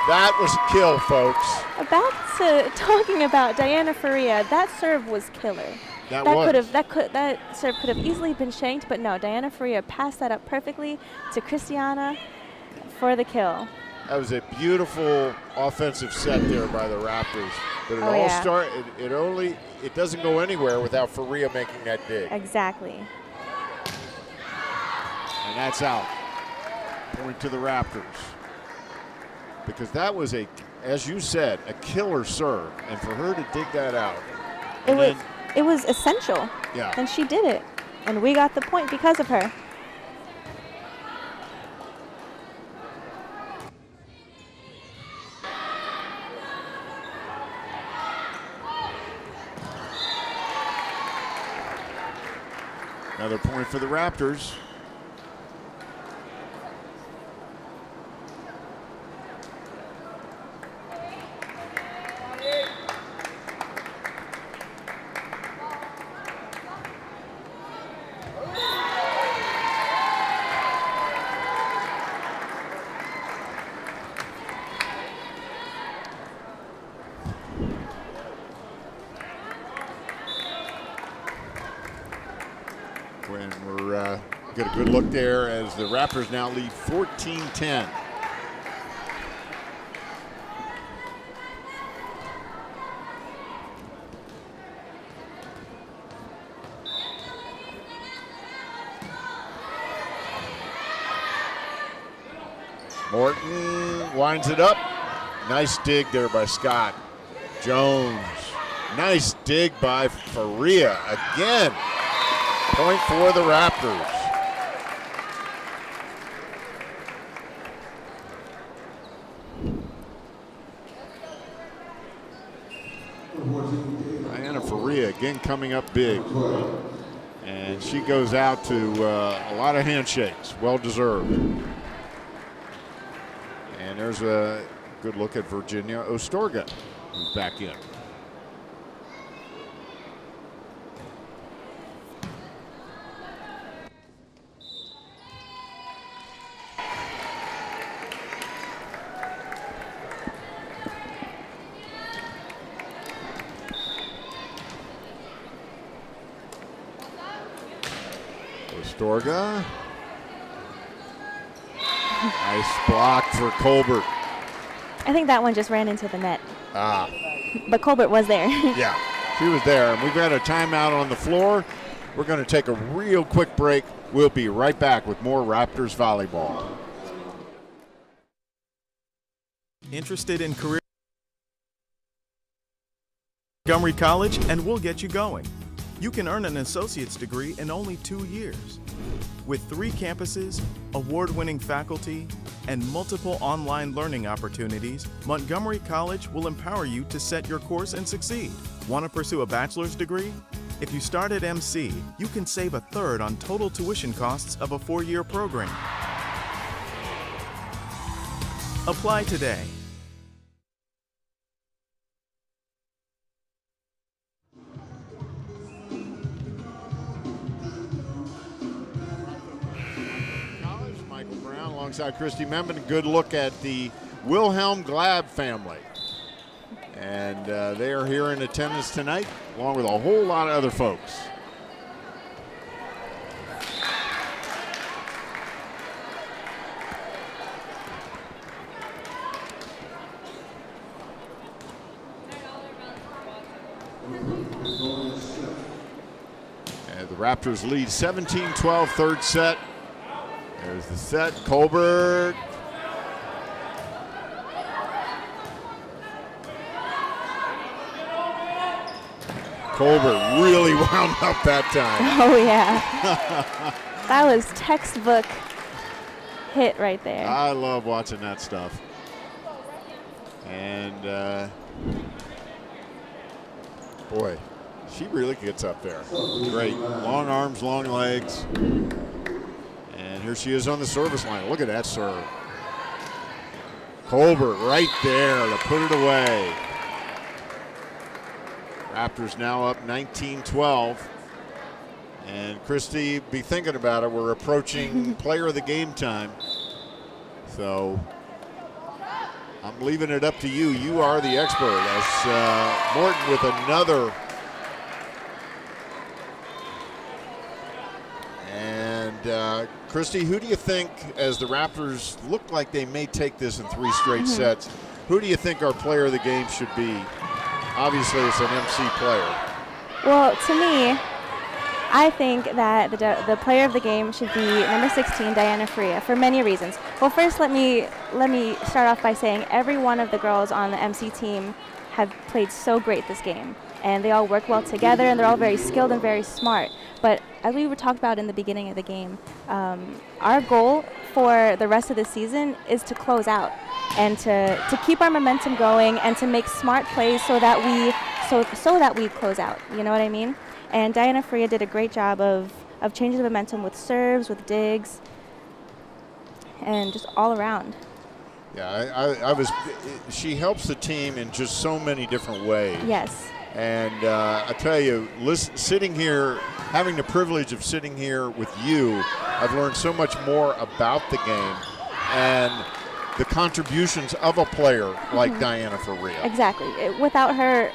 Speaker 2: That was a kill, folks.
Speaker 3: Back to talking about Diana Faria, that serve was killer. That serve could have easily been shanked, but no, Diana Faria passed that up perfectly to Christiana for the kill.
Speaker 2: That was a beautiful offensive set there by the Raptors. But it doesn't go anywhere without Faria making that dig.
Speaker 3: Exactly.
Speaker 2: And that's out. Point to the Raptors. Because that was a as you said, a killer serve, and for her to dig that out.
Speaker 3: It was essential.
Speaker 2: Yeah.
Speaker 3: And she did it. And we got the point because of her.
Speaker 2: Another point for the Raptors. Get a good look there as the Raptors now lead 14-10. Morton winds it up. Nice dig there by Scott. Jones. Nice dig by Faria again. Point for the Raptors. Again coming up big, and she goes out to a lot of handshakes, well deserved. And there's a good look at Virginia Ostorga, who's back in. Ostorga. Nice block for Colbert.
Speaker 3: I think that one just ran into the net.
Speaker 2: Ah.
Speaker 3: But Colbert was there.
Speaker 2: Yeah, she was there. And we've got a timeout on the floor. We're going to take a real quick break. We'll be right back with more Raptors volleyball.
Speaker 7: Interested in career? Montgomery College, and we'll get you going. You can earn an associate's degree in only 2 years. With 3 campuses, award-winning faculty, and multiple online learning opportunities, Montgomery College will empower you to set your course and succeed. Want to pursue a bachelor's degree? If you start at MC, you can save 1/3 on total tuition costs of a 4-year program. Apply today.
Speaker 2: Alongside Christy Memben, a good look at the Wilhelm Glab family. And they are here in attendance tonight, along with a whole lot of other folks. And the Raptors lead 17-12, third set. There's the set, Colbert. Colbert really wound up that time.
Speaker 3: Oh, yeah. That was textbook hit right there.
Speaker 2: I love watching that stuff. And, boy, she really gets up there. Great. Long arms, long legs. And here she is on the service line. Look at that serve. Colbert right there to put it away. Raptors now up 19-12. And Christy, be thinking about it. We're approaching player of the game time. So I'm leaving it up to you. You are the expert. As Morton with another. And Christy, who do you think, as the Raptors look like they may take this in 3 straight sets, who do you think our player of the game should be? Obviously, it's an MC player.
Speaker 3: Well, to me, I think that the player of the game should be number 16, Diana Faria, for many reasons. Well, first let me start off by saying every one of the girls on the MC team have played so great this game, and they all work well together, and they're all very skilled and very smart. But as we were talked about in the beginning of the game, our goal for the rest of the season is to close out and to keep our momentum going and to make smart plays so that we close out. You know what I mean? And Diana Faria did a great job of changing the momentum with serves, with digs, and just all around.
Speaker 2: Yeah, she helps the team in just so many different ways.
Speaker 3: Yes.
Speaker 2: And I tell you, sitting here, having the privilege of sitting here with you, I've learned so much more about the game and the contributions of a player like Diana Faria.
Speaker 3: Exactly. Without her,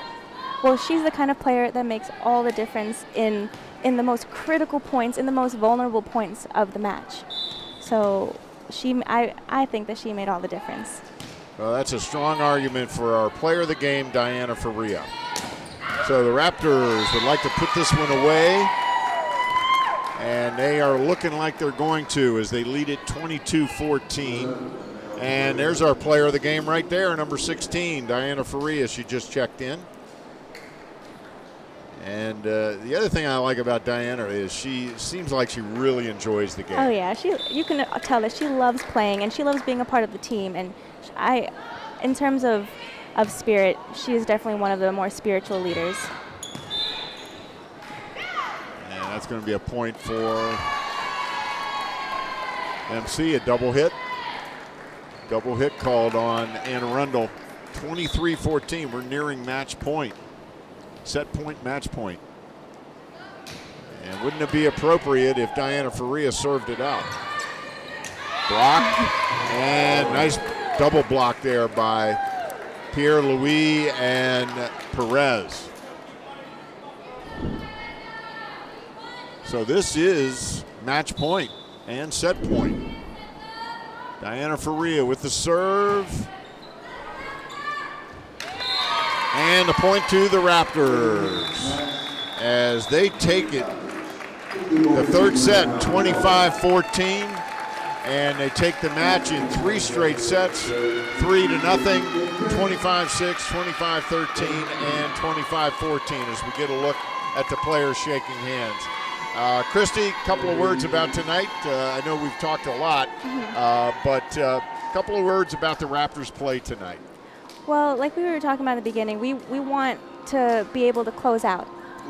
Speaker 3: well, she's the kind of player that makes all the difference in the most critical points, in the most vulnerable points of the match. So I think that she made all the difference.
Speaker 2: Well, that's a strong argument for our player of the game, Diana Faria. So the Raptors would like to put this one away, and they are looking like they're going to as they lead it 22-14. And there's our player of the game right there, number 16, Diana Faria. She just checked in. And the other thing I like about Diana is she seems like she really enjoys the game.
Speaker 3: Oh yeah, you can tell that she loves playing and she loves being a part of the team. And in terms of spirit, she is definitely one of the more spiritual leaders.
Speaker 2: And that's going to be a point for MC, a double hit. Double hit called on Arundel. 23-14, we're nearing match point. Set point, match point. And wouldn't it be appropriate if Diana Faria served it out? Block, and nice double block there by Pierre-Louis and Perez. So this is match point and set point. Diana Faria with the serve. And a point to the Raptors as they take it. The third set, 25-14, and they take the match in 3 straight sets, 3-0, 25-6, 25-13, and 25-14 as we get a look at the players shaking hands. Christy, a couple of words about tonight. I know we've talked a lot, but a couple of words about the Raptors' play tonight.
Speaker 3: Well, like we were talking about at the beginning, we want to be able to close out.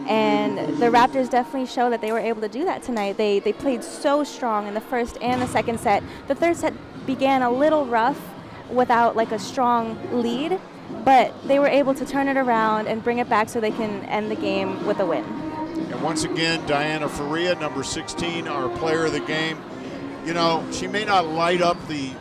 Speaker 3: And the Raptors definitely show that they were able to do that tonight. They played so strong in the first and the second set. The third set began a little rough without like a strong lead, but they were able to turn it around and bring it back so they can end the game with a win.
Speaker 2: And once again, Diana Faria, number 16, our player of the game. You know, she may not light up the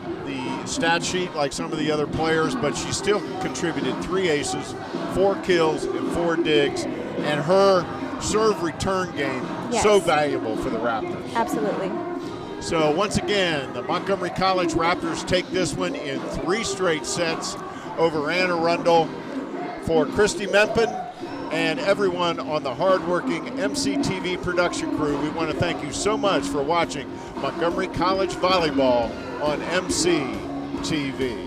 Speaker 2: stat sheet like some of the other players, but she still contributed 3 aces, 4 kills, and 4 digs. And her serve return game, so valuable for the Raptors.
Speaker 3: Absolutely.
Speaker 2: So once again, the Montgomery College Raptors take this one in 3 straight sets over Anne Arundel. For Christy Mempen and everyone on the hardworking MCTV production crew, we want to thank you so much for watching Montgomery College Volleyball on MCTV.